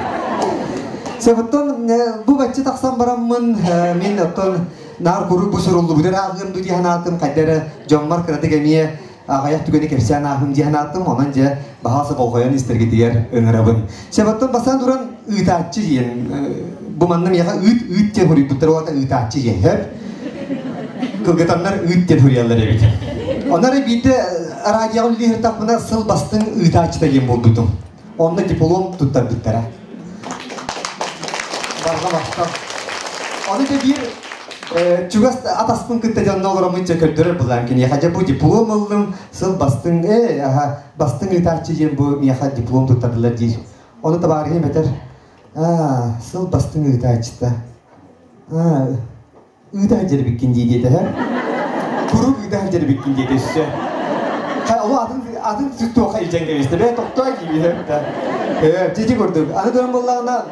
Sebetton bu bacı taksam baramın min atol nar kuru bu soruldu bu deragım du dihanatım kadere jommar kırdı gemiye Ağayak tükeni kepsen ahım cihanatım onanca bahasa bolgoyan istergi diğer önerabın. Sebetton basan duran ıtaççı diyen bu manım yaka ıt diye huri tutları orada ıtaççı diyen hep kılgıtanlar ıt diye huriyalar evet. Onları bir de radyalı lihir tapına sıl bastın ıtaççı da diyen buldum. Onda diplom tuttar bittara. Barga bastım. Onu da bir Çugas ataspın kıtta canlı olamayı çekerdiler bulan ki yahaca bu diplom aldım sıl bastın bastın itaatçı diyen bu yaha diplom tutardılar diye onu da bari yemeter sıl bastın itaatçı da itaatçıları bikin diye de kuru itaatçıları bikin diye de size o adın süt toka ileceğin demişti be doktor gibi hep cici gördük anı dönem bollağına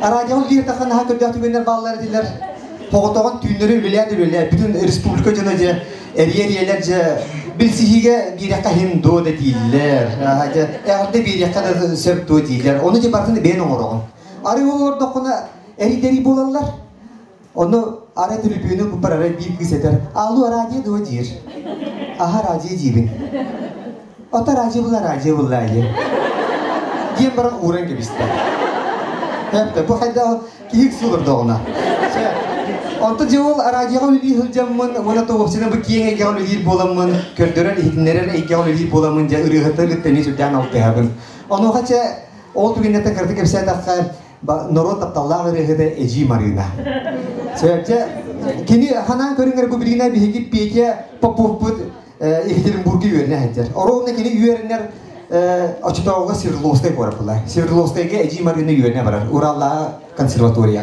Aracağı bir takın ha kötü günler bağlar ediler. Poğutoğun tüyünleri öyle bütün Respublika canaca eriyelerce bilsihige bir yaka hindu da değiller. Erde bir yaka da sertu değiller. Onu cibartını ben oğurağın. Arı olur dokuna erideri bolarlar. Onu ara tribünü bu paraya bir kız eder. Alu araciye doğu dir. Aha araciye cibin. Ota araciye bullar. Diyen bana uğran gibi ister. Hep bu hayda kihik sulur da ona. Onta cevol araciye li hılcamın ona tavsiyene bu kiyenge gavlu li bolamın kördören ihtinlere gavlu li bolamın ja ırıhıtı liteni sütten altı habın. Onu haça o tügünete kırdık hepsi dakika norot aptallar ırıhıtı eci marina. Sebepçe kini hanan körünger bu birine bir hikip piyeke popuput ihtirim burgi yörüne hacer. Orada kini yörünler açıkçası Sivrilostay korapılay. Sivrilostayga eci marina yörüne varar. Uralla konservatoriya.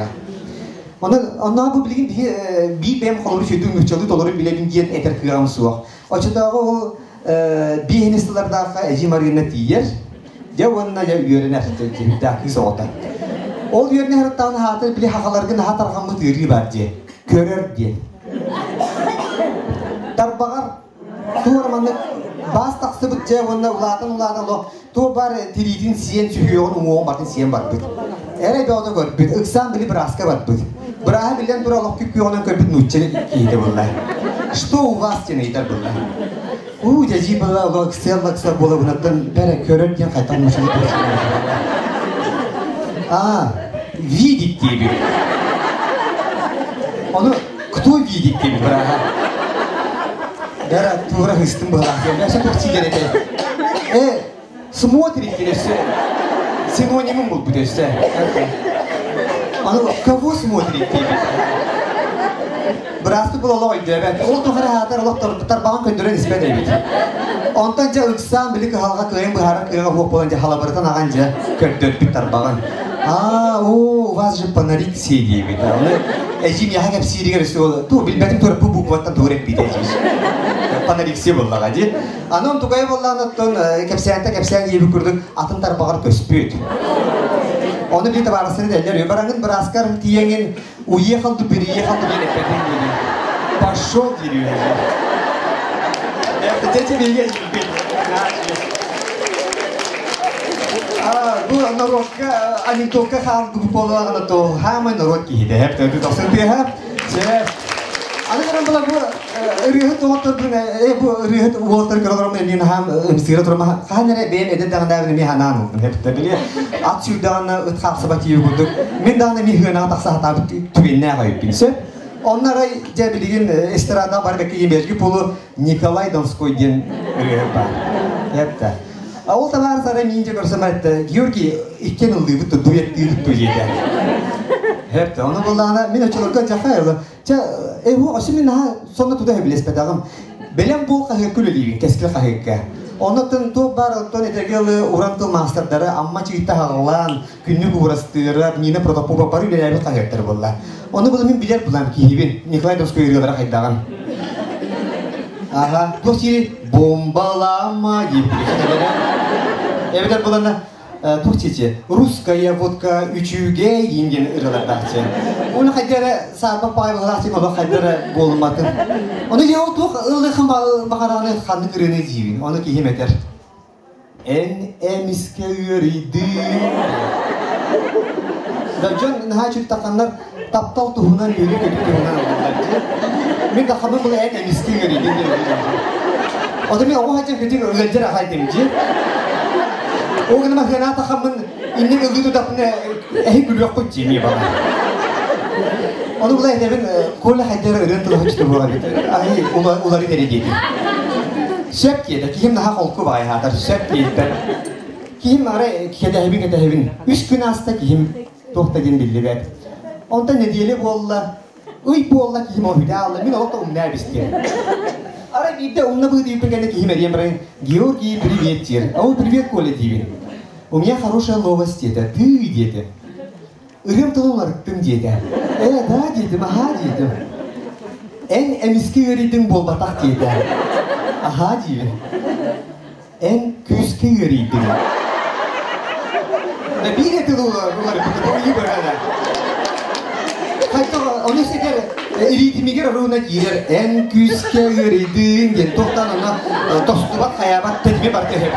Onlar bu bilgin bir benim kalori şöyle müçalı doları bile bilgin eter kıyam suak. Açıkçası o bir henüzlerde eci marina diyer. Cevabına ya yörüne daki soğukta. O yörüne her tane hatır bile hakalargın hatar hamı diri barcı. Körür diye. Tarbagar tuğramanı bas taksıbıt cevabına ulatan lo. Tu bar tiritin siyen sühüyon umuğun batın siyen barbıt. Ere bir oda görbüt. Iksan bili braska barbıt. Braha bilen dura lok küpüyonan körbüt nutçeli iyiydi bullay. Что у вас тянет bullay. Caci bala lo kısayalaksa bola bunattan bere körür diyen kaytan muşalı видеть diye bir. Onu кто видит diye bir braha. Дара тура хистим была. Я сейчас тут сидели. Смотрите ли все? Синонимом будет все. Оно кого смотрит? Брасту было лойд, evet. O tuhara hatar Allah tarbahan köndüren ispat edip. Ondan ca ıksam bilik halga kıyım bihara kıyım hop olunca halabaratan ağanca köndür bir tarbahan. O vazcı panarik siydi bir tane. Ecim ya hep siydi gerisi oldu. Tu bilmedim tu bu bukvatan doğru bir de. Panarik siy bolla gaji. Anon tukay bolla anotton kepsen gibi kurduk atın tarbagar köspüt. Onu bir tabarasını derler. Barangın bir askar tiyengin uye kaldı biri ye kaldı diye nefretin gibi. Başol giriyor. Tece bilgi gibi. Bu narokka anin tokka kaldı bu pola anato. Hemen narok ki hide hep tabii dostum diye hep. Anılarım bula bu rühut otur bu rühut otur kırılırım emin hem sigaret durma. Hanere benim ededen davranı mi hanan oldum hep tabii. At şuradan ıtkap sabati yürüdük. Min dağına mi hüna taksa hata tübinne kayıp binse. Onlara cebilgin estrada var belki yemergi pulu Nikolay Donskoy diyen rühut var. Hep de. O tabar sana mince görsem etti. Diyor ki ikken oldu bu duyet duyet duyet. Hep de onu bullana min açılırken cahayla. Ehu aşımın ha sonra tuda hebiles bedağım. Belem bol kahekül eliyim, keskil kahekka. Ondan tu bar ondan etegel urantı masterları amma çiğita hağlan, günlük uğrastırır, yine protopopa parı ileride kahektir bolla. Onu bulamin bilir bulam ki hibin, Nikolay Dosko yürüyorlar haydağın. Aha, bu siri bombalama gibi. Evet bulana Türkçe, Ruskaya vodka üçüge yingen ırılardakçı. Onu haydara sabah paylaştık ama haydara bolmadı. Onu yoltuk ılıkın bakarağını kanı kırını jivin. Onu kihim eder. En emiske yürüydü. Dacan naha çürtakanlar taptal tuhunan yürü kötü tuhunan olurlardı. Ben de kabul bula en emiske yürüydü. O da ben o hacım kötü öğrenci rahaydımcı. O gün mahkena takımın inni öldüğü dapını gülüyor koçi mi bana. Onu bulay da ben kolla haydara öğrendiler hoştu bu arada. Ay uları dereceydi. Şep yedi kim daha kolku bay hatar şep yedi. Kim ara kedehibin. 3 gün hasta kim tohtagin billi bet. Onda ne diyeli bolla. Uy bolla kim o hüda min olta umner bisti. Ara bir de onunla bu deyip gene ki himeriye ben Georgi привет тир. А вот привет Коля Дивин. У меня хорошая новость это. Ты дети. Ирем толулар тым дети. Да дети, ага дети. En emiski yöreydin bol batak deyti. Aha Divin. En küski yöreydin. Bir eti dolar bu iyi böyle. Hayto onu seker eritimiger ruhuna girer en küske yöreydin gen toktan ona tostubat hayabat tedbir barke hep.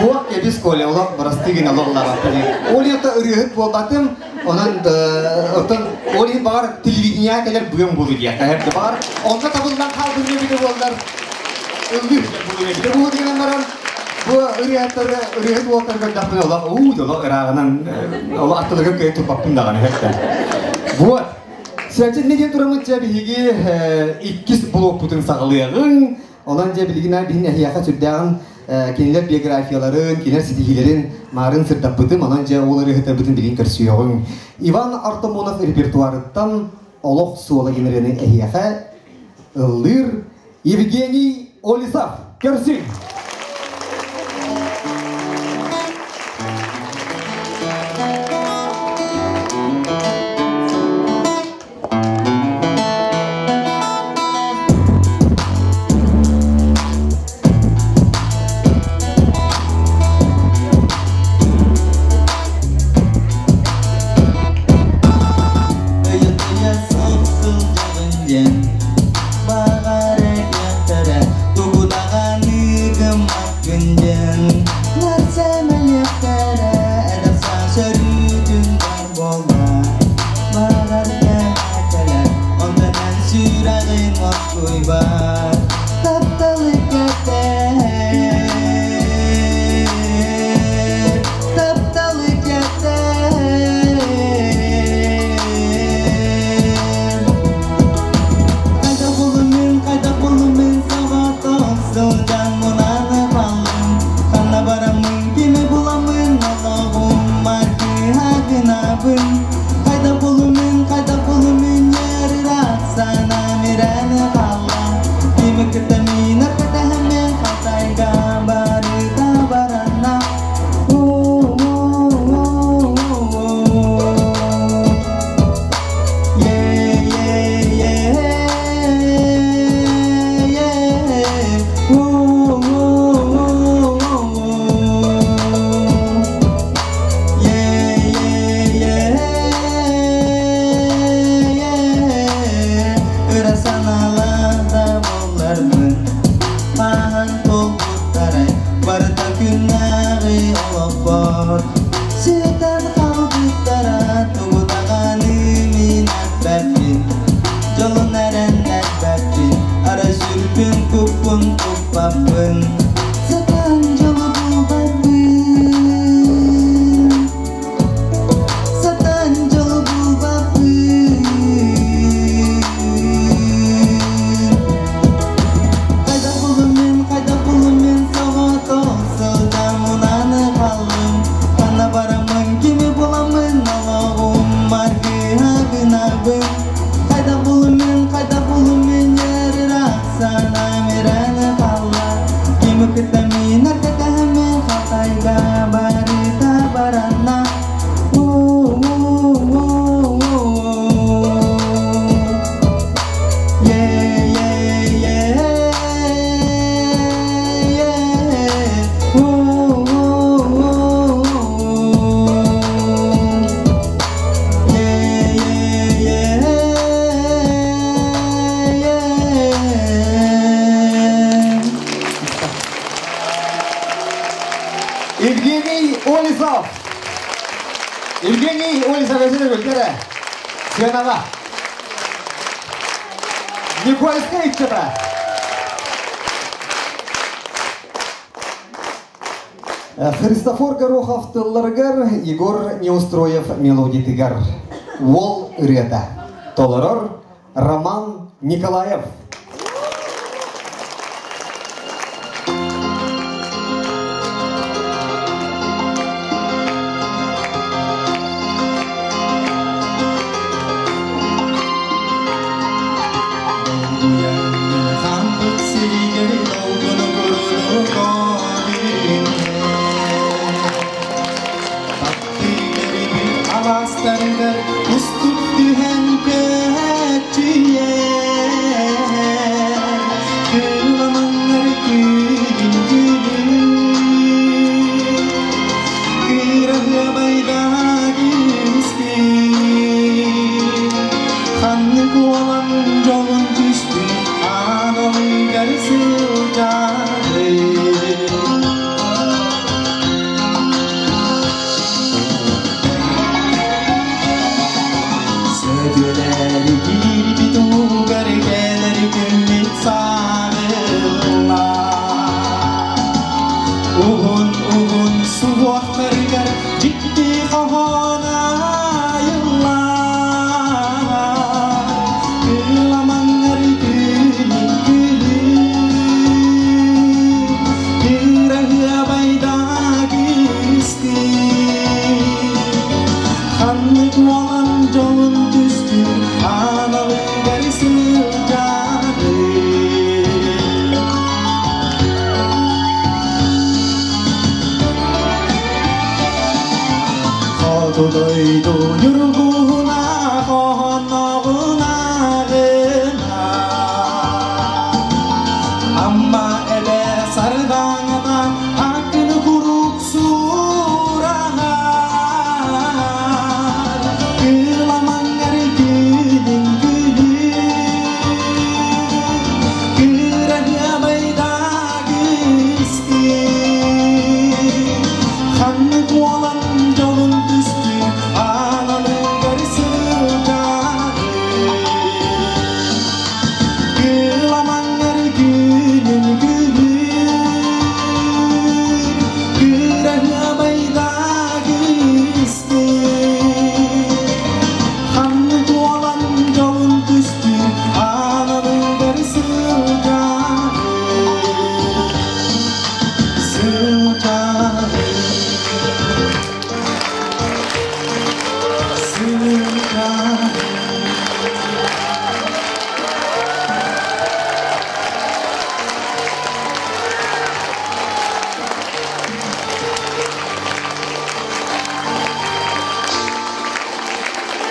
O kebis kole ola barastigin Allah baktı. Oliyata ırıhıt bol batım onun otan oli bar televizyona kadar bugün bulu diye hep var. Onda tabundan kaldırıyor bir de bollar. Öldü buluyor. Bir de bu diyen varan bu ırıhıt voltar kadar Allah dola ırağından Allah atılır ki tupapın dağını hep. Bu Sence ne diye duramın cebihigi ikkis blok putun sağlayağın olan cebiligine bir nehiyaka sürdağın kendiler biyografiyaların, kendiler sidihilerin marın sırdabbıdım olan cevoları hıtabıdın bilin kırşıyorun. Ivan Artomonov repertuarıttan olok suola genereni ehiyaka ılır Evgeniy Olisav körsün. Евгений Олисов Васильевич, Сенова. Никольская Ичева. Христофор Горохов Тылларгар, Егор Неустроев Мелодитыгар. Вол Рета. Толорор Роман Николаев.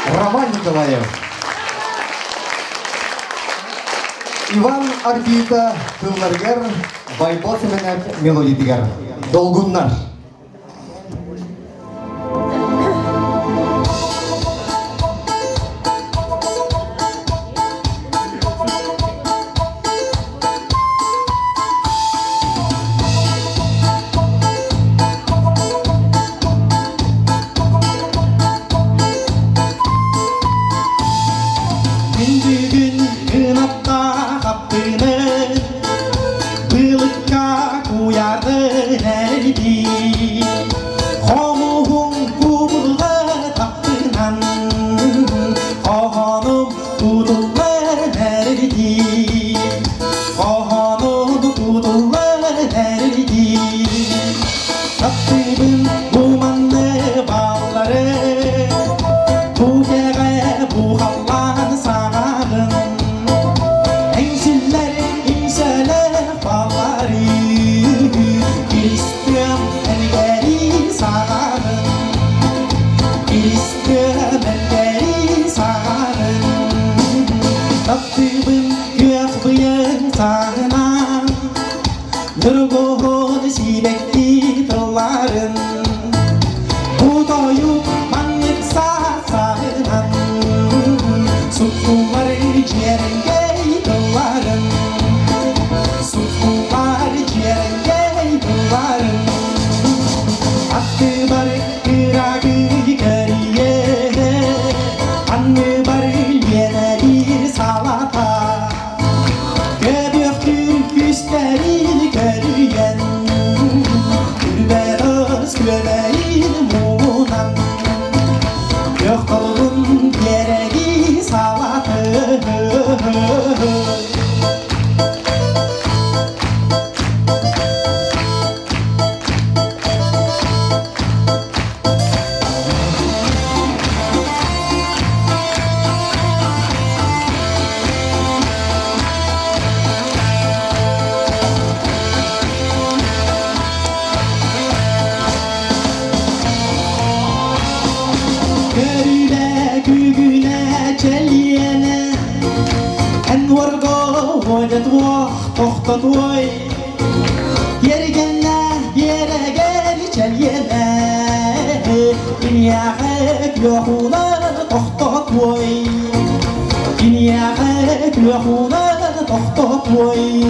Роман Николаев. Иван Арбита Тылларгар, Байбол Семенет Мелодитигар. Долгуннар. Taktibin gök bıyık sağına Nurgul sibekli tılların Bu doyup manlık sağından Sufular ciğerenge tılların Sufular ciğerenge tılların Attı barık kıragı yıkarıya Anne barık yenerir salata Göbüktür küslerini görüyen Gülbeğiz gömeyin muğunan Gök dolgun gereği salatı Görüle gügüne çeliyene Envarga vadet vah tohtat vay Yergenle yere gel çeliyene İnyağek yohuna tohtat vay İnyağek yohuna tohtat vay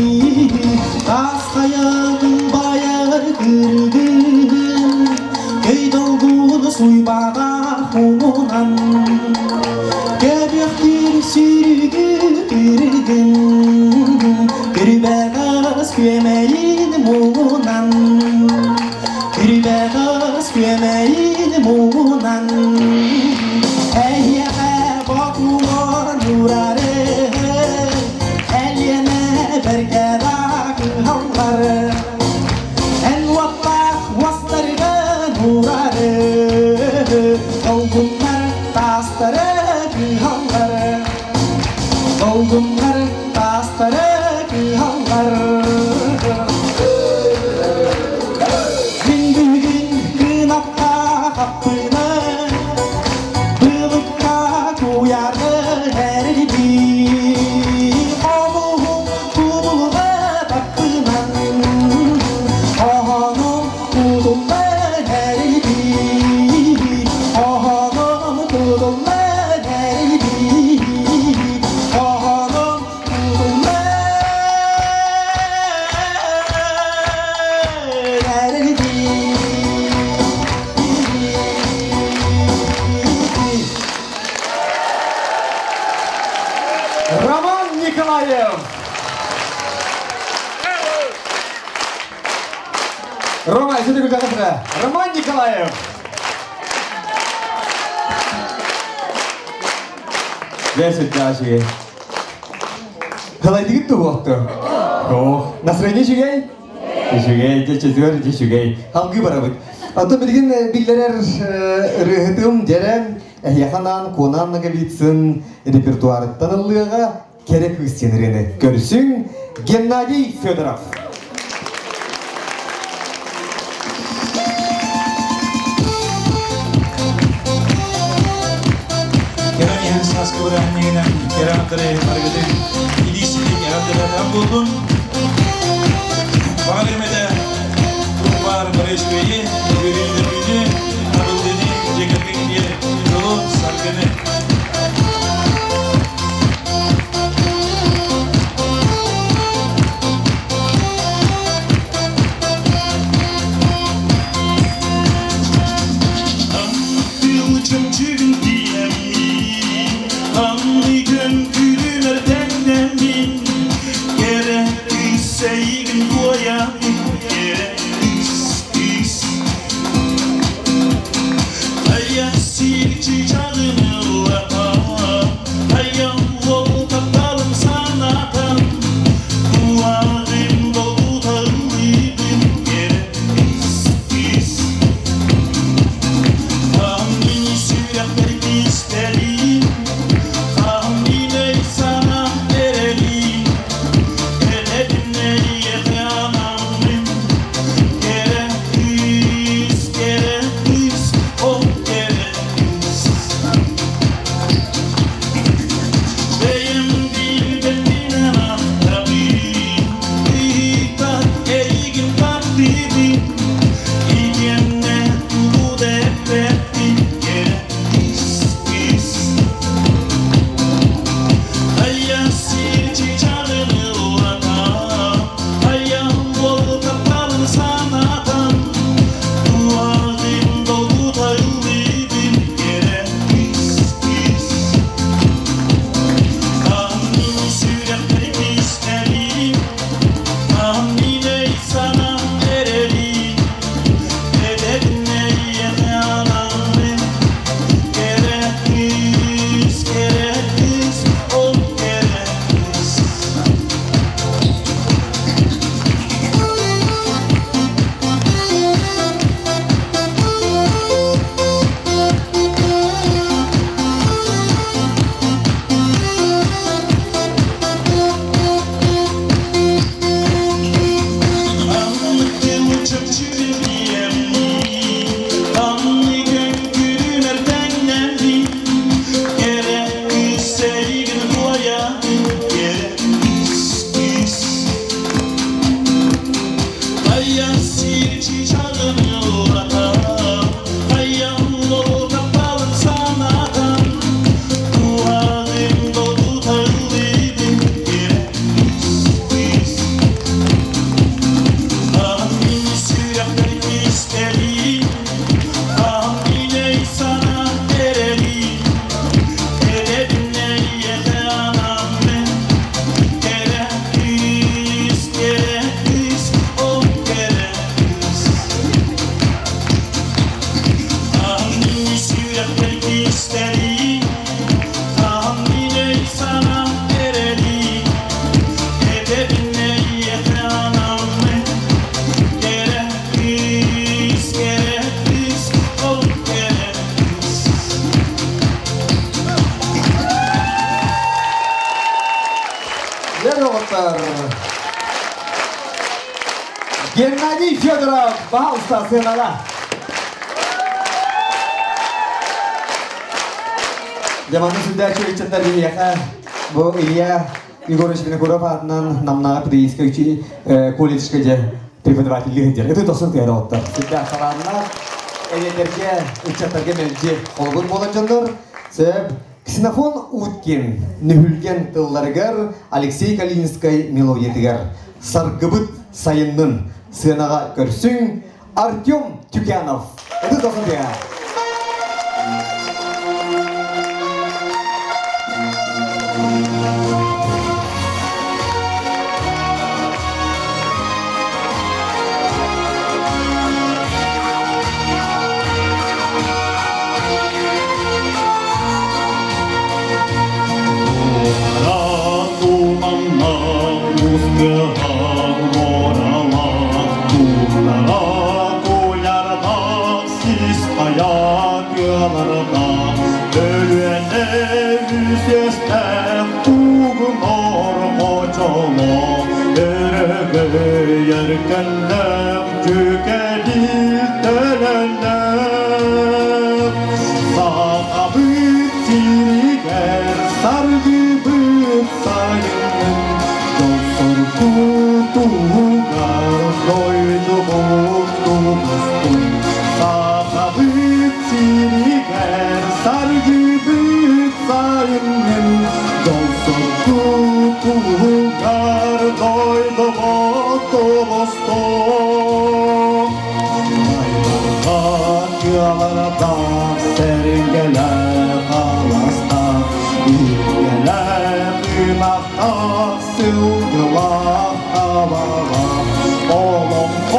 Tas kayağın bayar kırgın Köy dolgunu suybağa humunan Göbüktür sürgü kırgın Kırbeğiz gömeyin muğunan Kırbeğiz gömeyin muğunan Eyyeme bakuma nurarı Elyene berkerak halları En vatlak vaslarına nurarı Dolgunlar tasları kıhalları Dolgunlar tasları kıhalları Gün bugün kınapta kapını Bılıkta kuyardı her bir Oğlum kuluna tapınan Oğlum kuluna her bir Oğlum kuluna her bir Oğlum kuluna her bir Роман Николаев. Рома, сюда куда-то. Роман Николаев. Весит наши. Холодильник tu waktu. Oh, nasrani juga? Juga, cecur, juga. Halgi barabut. Anta bilgin billerer rıhıtım derem yahanan konan nagavitsin repertuarı tanılığa gerek üstünlerini görsün Gennadiy Fedorov. Kerana sas keberanian kerana tere margede idisini kerana dalam bulan Bağırmada Kurbar Barışbey'i görüldüğünü Arıldığını Ceketin diye Yolu sargını Anlı çömçün diyemi Anlı gön gülüne Ероғыттар. Геннадий Федоров, баға ұста сценада. Jamanda sudah cerita tadi ya kan, Bu Ilya Igor Shvinogorov атынан намнаға прииска учи колледж kerja преподаватель kerja. Itu tosun tiada otak. Sudah karena элетерге учаттарга менже колгон болажандар. Себеп ксенофон уткен, нүхүлген тылларгар Алексей Калининский мелодиятыгар. Саргыбыт сайыннын сценага көрсүң Артем Тюкянов. Это тосын tiada. Yerkenler tükenir dönenler Sahabıt tiriger sargıbıt sayının Dostur kutugar doydu boğdumuzdur Sahabıt tiriger sargıbıt sayının Dostur kutugar doydu boğdumuzdur Aylarga sergeler alasta İlgeler ümaqta sılgılar havağa Oğlum o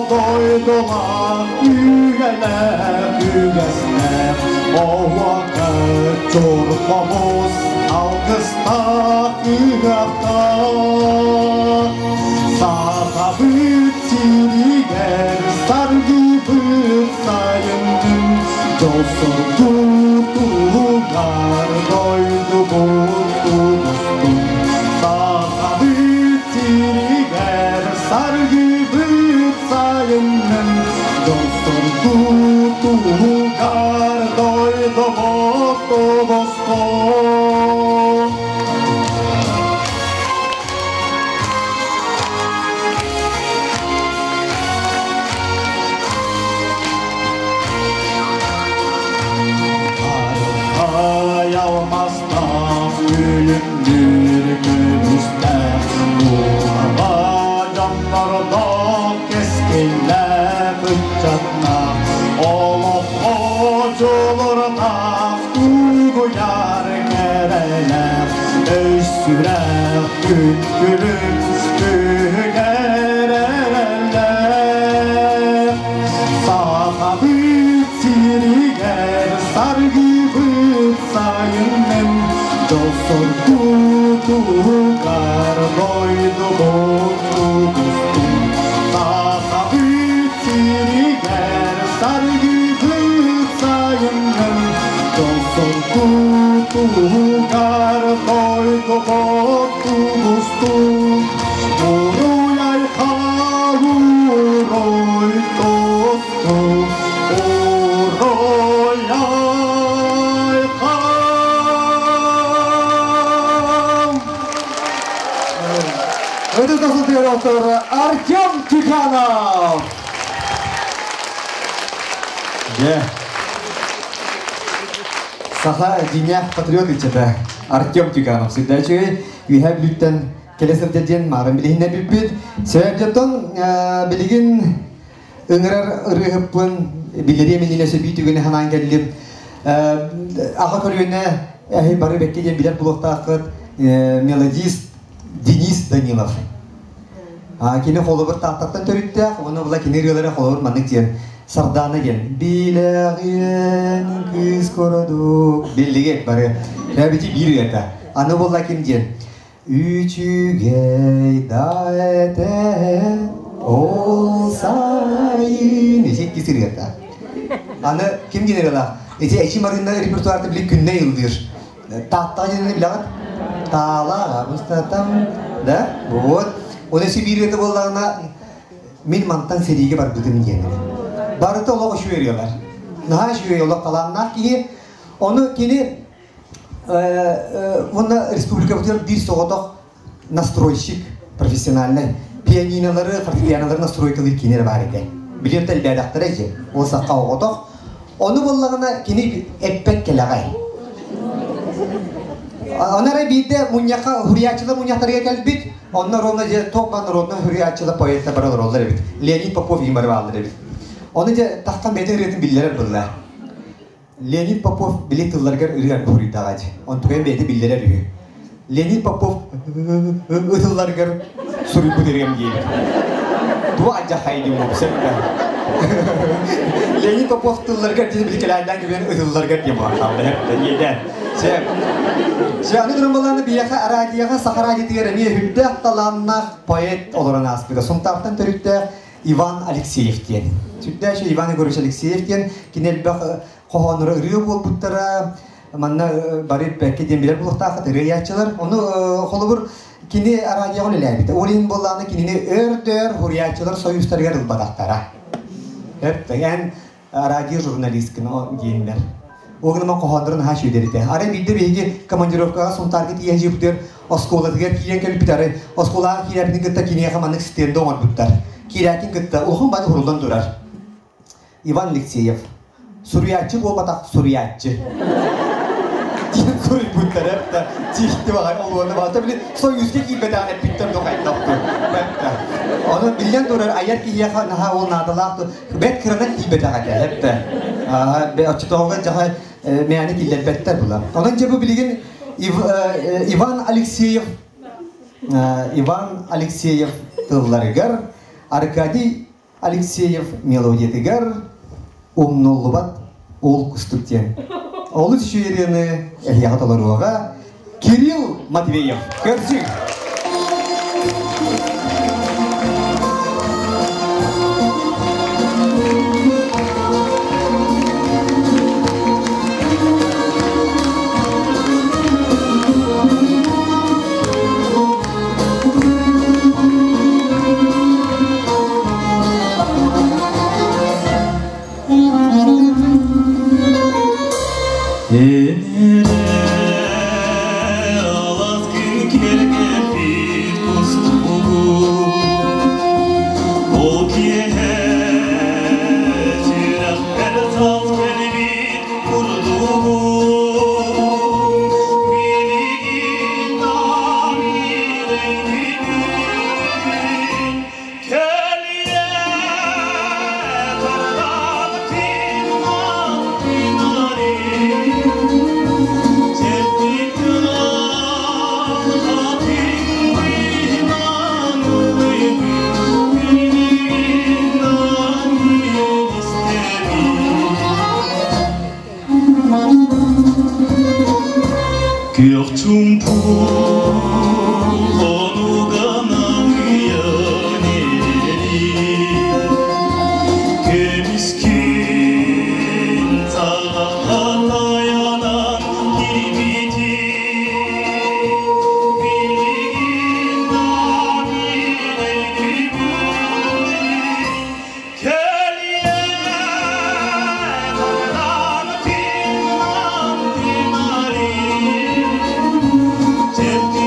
doydular ügeler ügesler O vakit çorpamız algısta ügaqta Sahabıt tiriger sargıbıt sayının Dostur kutugar doydu boğdumuzdur Sahabıt tiriger sargıbıt sayının Dostur kutugar doydu boğdumuzdur Ölümdür göğüsler Uğrava canlarda keskinler bıçaklar Olup hocalarına uyguyar gereler Öysürer güttürüp gügereler Sahabıt tiriger sargıbıt sayının Dostur kutugar doydu boğdumuzdur Sahabıt tiriger sargıbıt sayının Dostur kutugar doydu boğdumuzdur Uroy aykan uroy dostum Uroy Это заслужил автор Артем Тюкянов. Саха Диня патриот ичета Артем Тюкянов. Всегда чуй, вихай блюттен келесерден марын билигине билбит. Себептен билигин ыңырар ырыгыппын билере мениле сөбүйтүгүнө ханан келип ага көргөнө бары бекке ден билер булуктакыт мелодист Денис Данилов. Кені қолы бір тақтақтан төрітті, оны бұла кенергелері қолы бір маңның тен сарданы ген. Биләғен күз көрдік. Белдігек бары. Рәбеті бір еті. Аны бұла кем ден. Үчігей дайты ол сайын. Ешек кесір еті. Аны кем кенергелі? Әчі марында репертуарды білік күнне елдер. Тақтағы jenini bilagat. Тала, там, да? Вот. Оны Сибирь это боллағына мен мантан сериге бар бұдым еңі. Барыты олығы шүйерелер. Наға шүйер олық қаланнақ кейі, оны кені оны республика бұтыр бір соғыдық настройщик профессиональный. Пианиналары, фортепианалары настройкалыр кенер бар еді. Білер тәл бәдақтыр әже, ол саққа оғыдық. Оны боллағына кені әппәк келағай. Онара бейді мұнияқа хұриятчылы мұнияқтарға кәлбет, онна ровна же тоқпан ровна хұриятчылы поэтта барал роллар бит. Леонид Попов емар балдыр бит. Оны же тақтан бәйтін ретін білдерер бұлла. Леонид Попов білек тылларғар үрген хұридағады. Он тұғын бәйті білдерер үйі. Леонид Попов ұтылларғар сұрып бұдырген кейбір. Дуа ажа қайды мұпсыр. Леонид Попов тылларғар деді білкелерден кебен ұтылларғар демар қалды. Жаны durumlarını bir yaka aradiyaga Sahara gittiğe niye hüddet talannak poet olarak aspida. Sontartan törükte Ivan Alekseyev diyen. Türk'te şu Ivan Igorovich Alekseyev diyen kinel bak kohanları ırığı bol buttara manna barip belki diyen birer bulukta ırığı yaşçılar. Onu kolubur kini aradiyaga öyle bite. Olin bollarını kinini ördör huriyatçılar soyustarıgar ılbadaktara. Hep de yani aradiya jurnalistkin o giyinler. Oğluma kohanların her şeyi derdi. Ara bildi bilgi komandirovkaga son target iyice budur. Oskoladıgar kiyen kelip bitarı. Oskola kirapinin gıtta kiniye kamanlık sistemde olan budur. Kirakin gıtta. Oğlum bana huruldan durar. Ivan Alekseyev. Suriyatçı bol batak suriyatçı. Diyen soruyu budur hep de. Çiğitti bakar oğluna bakar. Tabi son yüzge ki bedane bittim dokayt doktu. Onu bilden durar. Ayar ki yaka naha o nadalaktı. Bet kırana ki bedane hep de. Be açıklığa jahay meyanik illelbetler bular. Onun cevabı bilgin Ivan Alekseyev tıllarıgar, Arkadiy Alekseyev melodiyetigar, umnollubat ol kustukten. Olu tüşüyerini ehliyatalar oğa Kirill Matveyev. Görüşürüz. Tip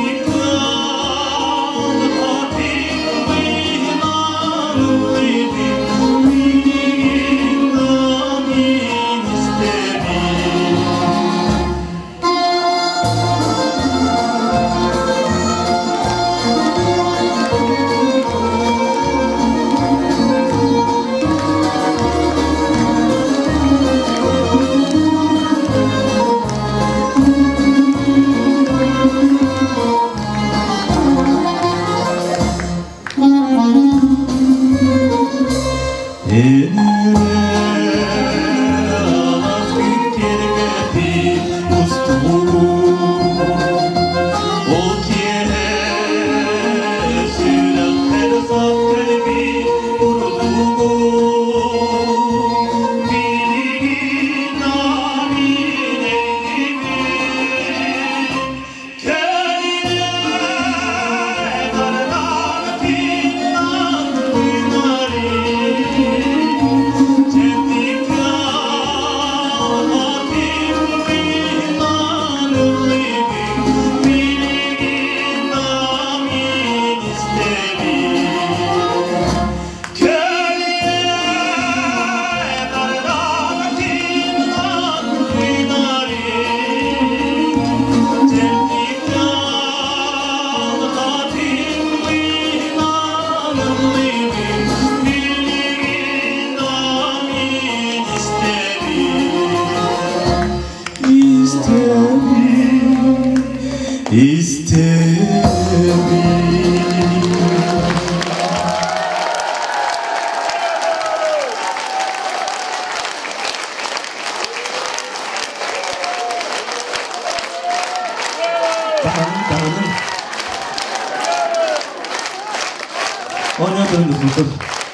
Онятын дұрсылтыр.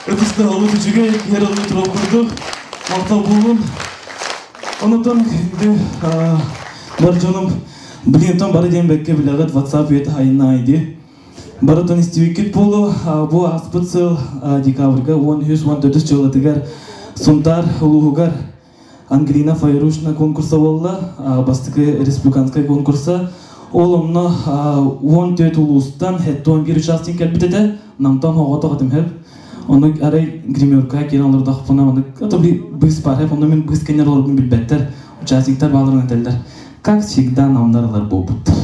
Өтісті олы түчіге ер олы тұрып көрдік. Мақтау болуын. Онытын күнді бар жоным білгентон бары ден бәкке білағыт WhatsApp еті айына айды. Барытын істевекет болу, бұл аспыт сыл декабрға 13-14 жылытығар сұнтар ұлығығар Ангелина Файрушна конкурса болды, бастықы республиканскай конкурса. Олымны 14 ұлыстан хетті 11 участин кәлбітеді, намтан оғаты қатым хеп. Оны арай гримерка келен оларды ақпына, оны бұғыз бар хеп, оны мен бұғыз кенер олардың білбәттер, участниктар бағыларын әтелдер. Как всегда намдарылар бұл бұттыр.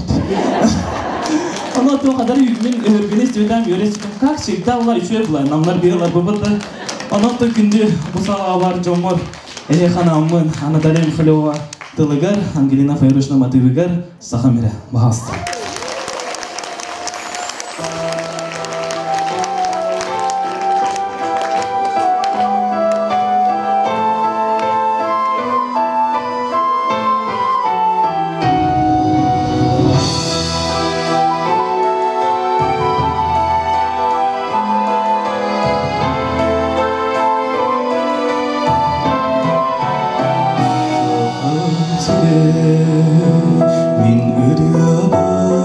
Оны отын қадар үйгімен өргені істеуден өресікім, как всегда олар үшер бұлай, намдар берілер бұл бұттыр. Оны отын күнде бұсалға бар жомыр, Элеханамын Анатолия Михайлова тылыгар, Ангелина Файрушна матывыгар, сахамире, бағасты. Min ırığa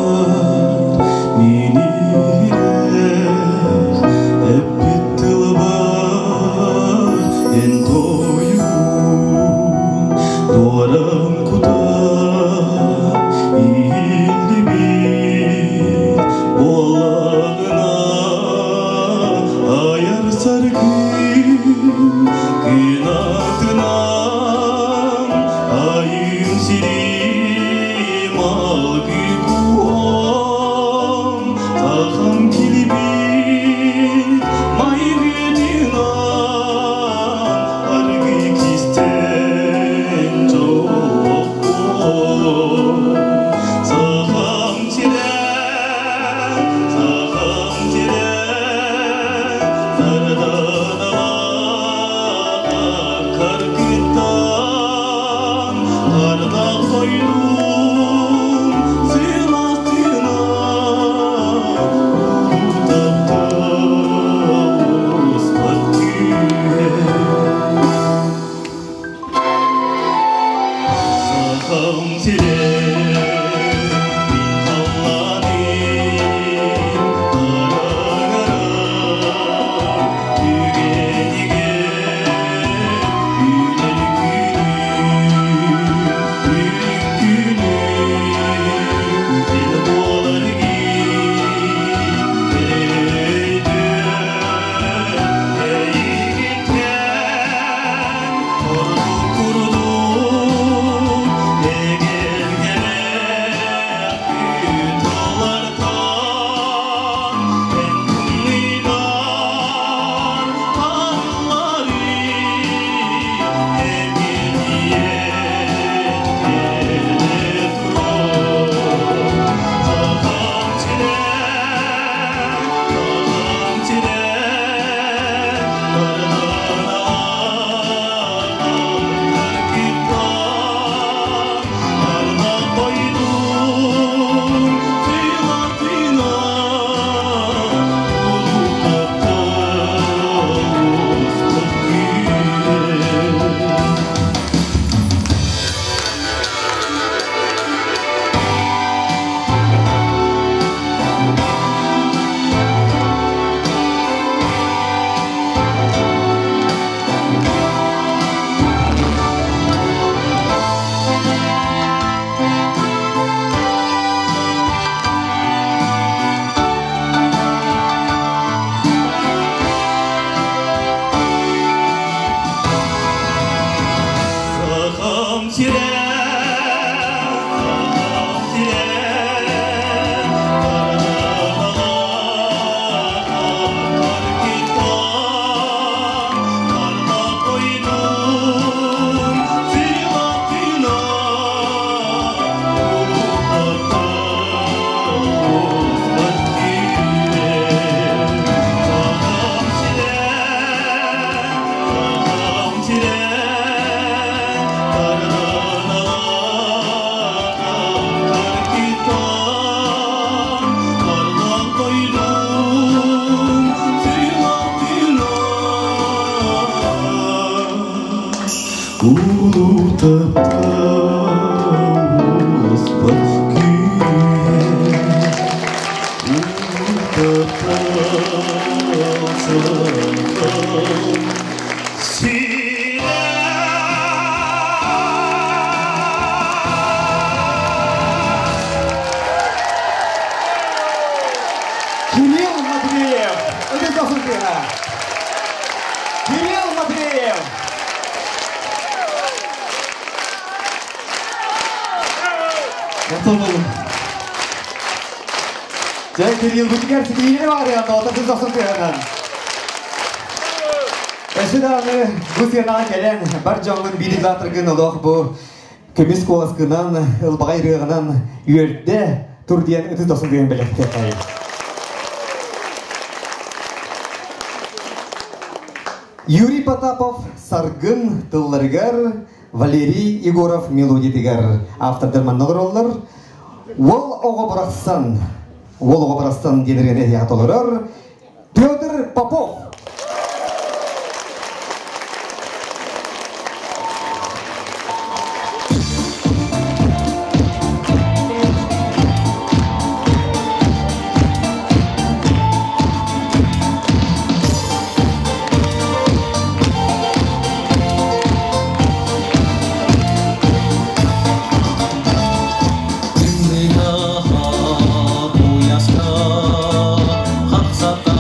Кирилл Матвеев! Это Досункина! Кирилл Матвеев! Жай Кирилл Бутикер сидейіне бар янда, отасы Досункинанан. Эшеданы бұл сенаға келен бар жоңын биді затырғын олық бұл көмес қоласқынан, ұлбағай рығынан үйерді тұрдиян үтіз Досункинан білікті қайы. Юрий Потапов, Саргын, Тылларгар, Валерий Егоров, Мелодий Тигар, автордырманнығыр олар. Ол оға барастан деніргені яғатолырар. Петр Попов. Hak sata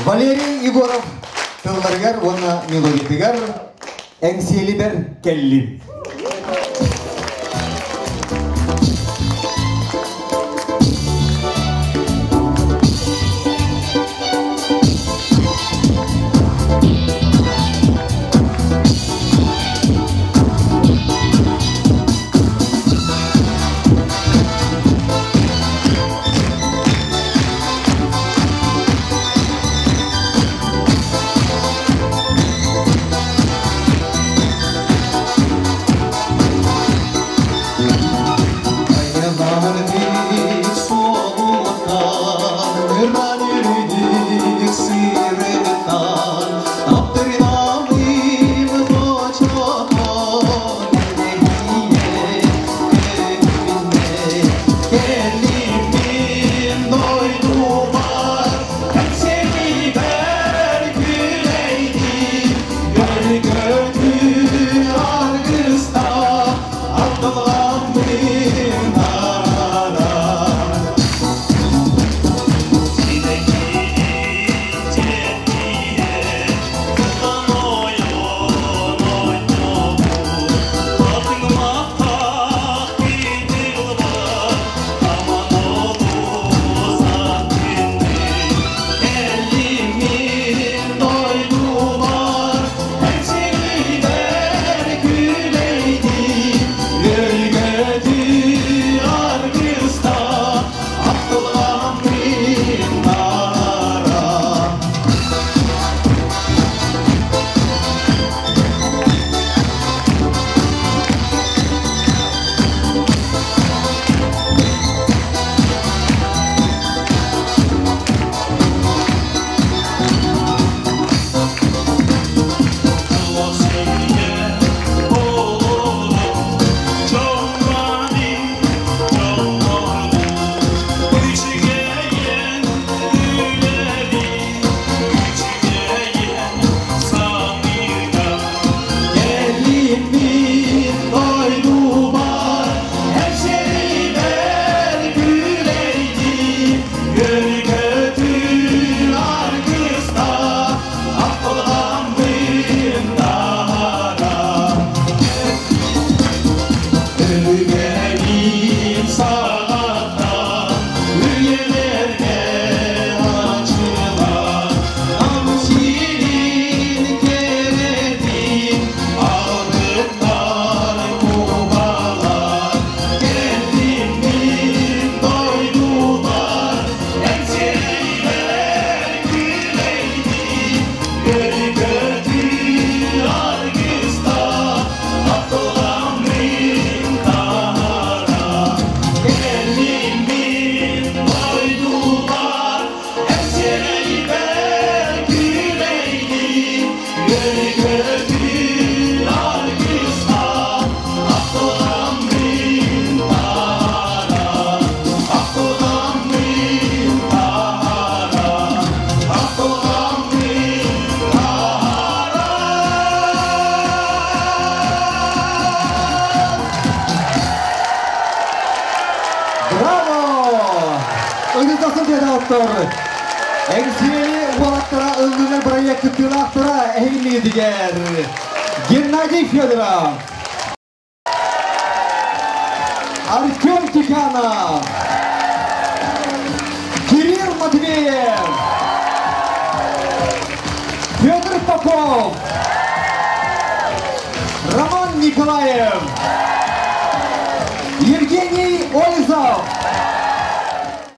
Валерий Егоров, тылларгар, оны мелодитигар, әңселибер келли. Геннадий Федоров, Артем Тиханов, Кирилл Матвеев, Федор Попов, Роман Николаев, Евгений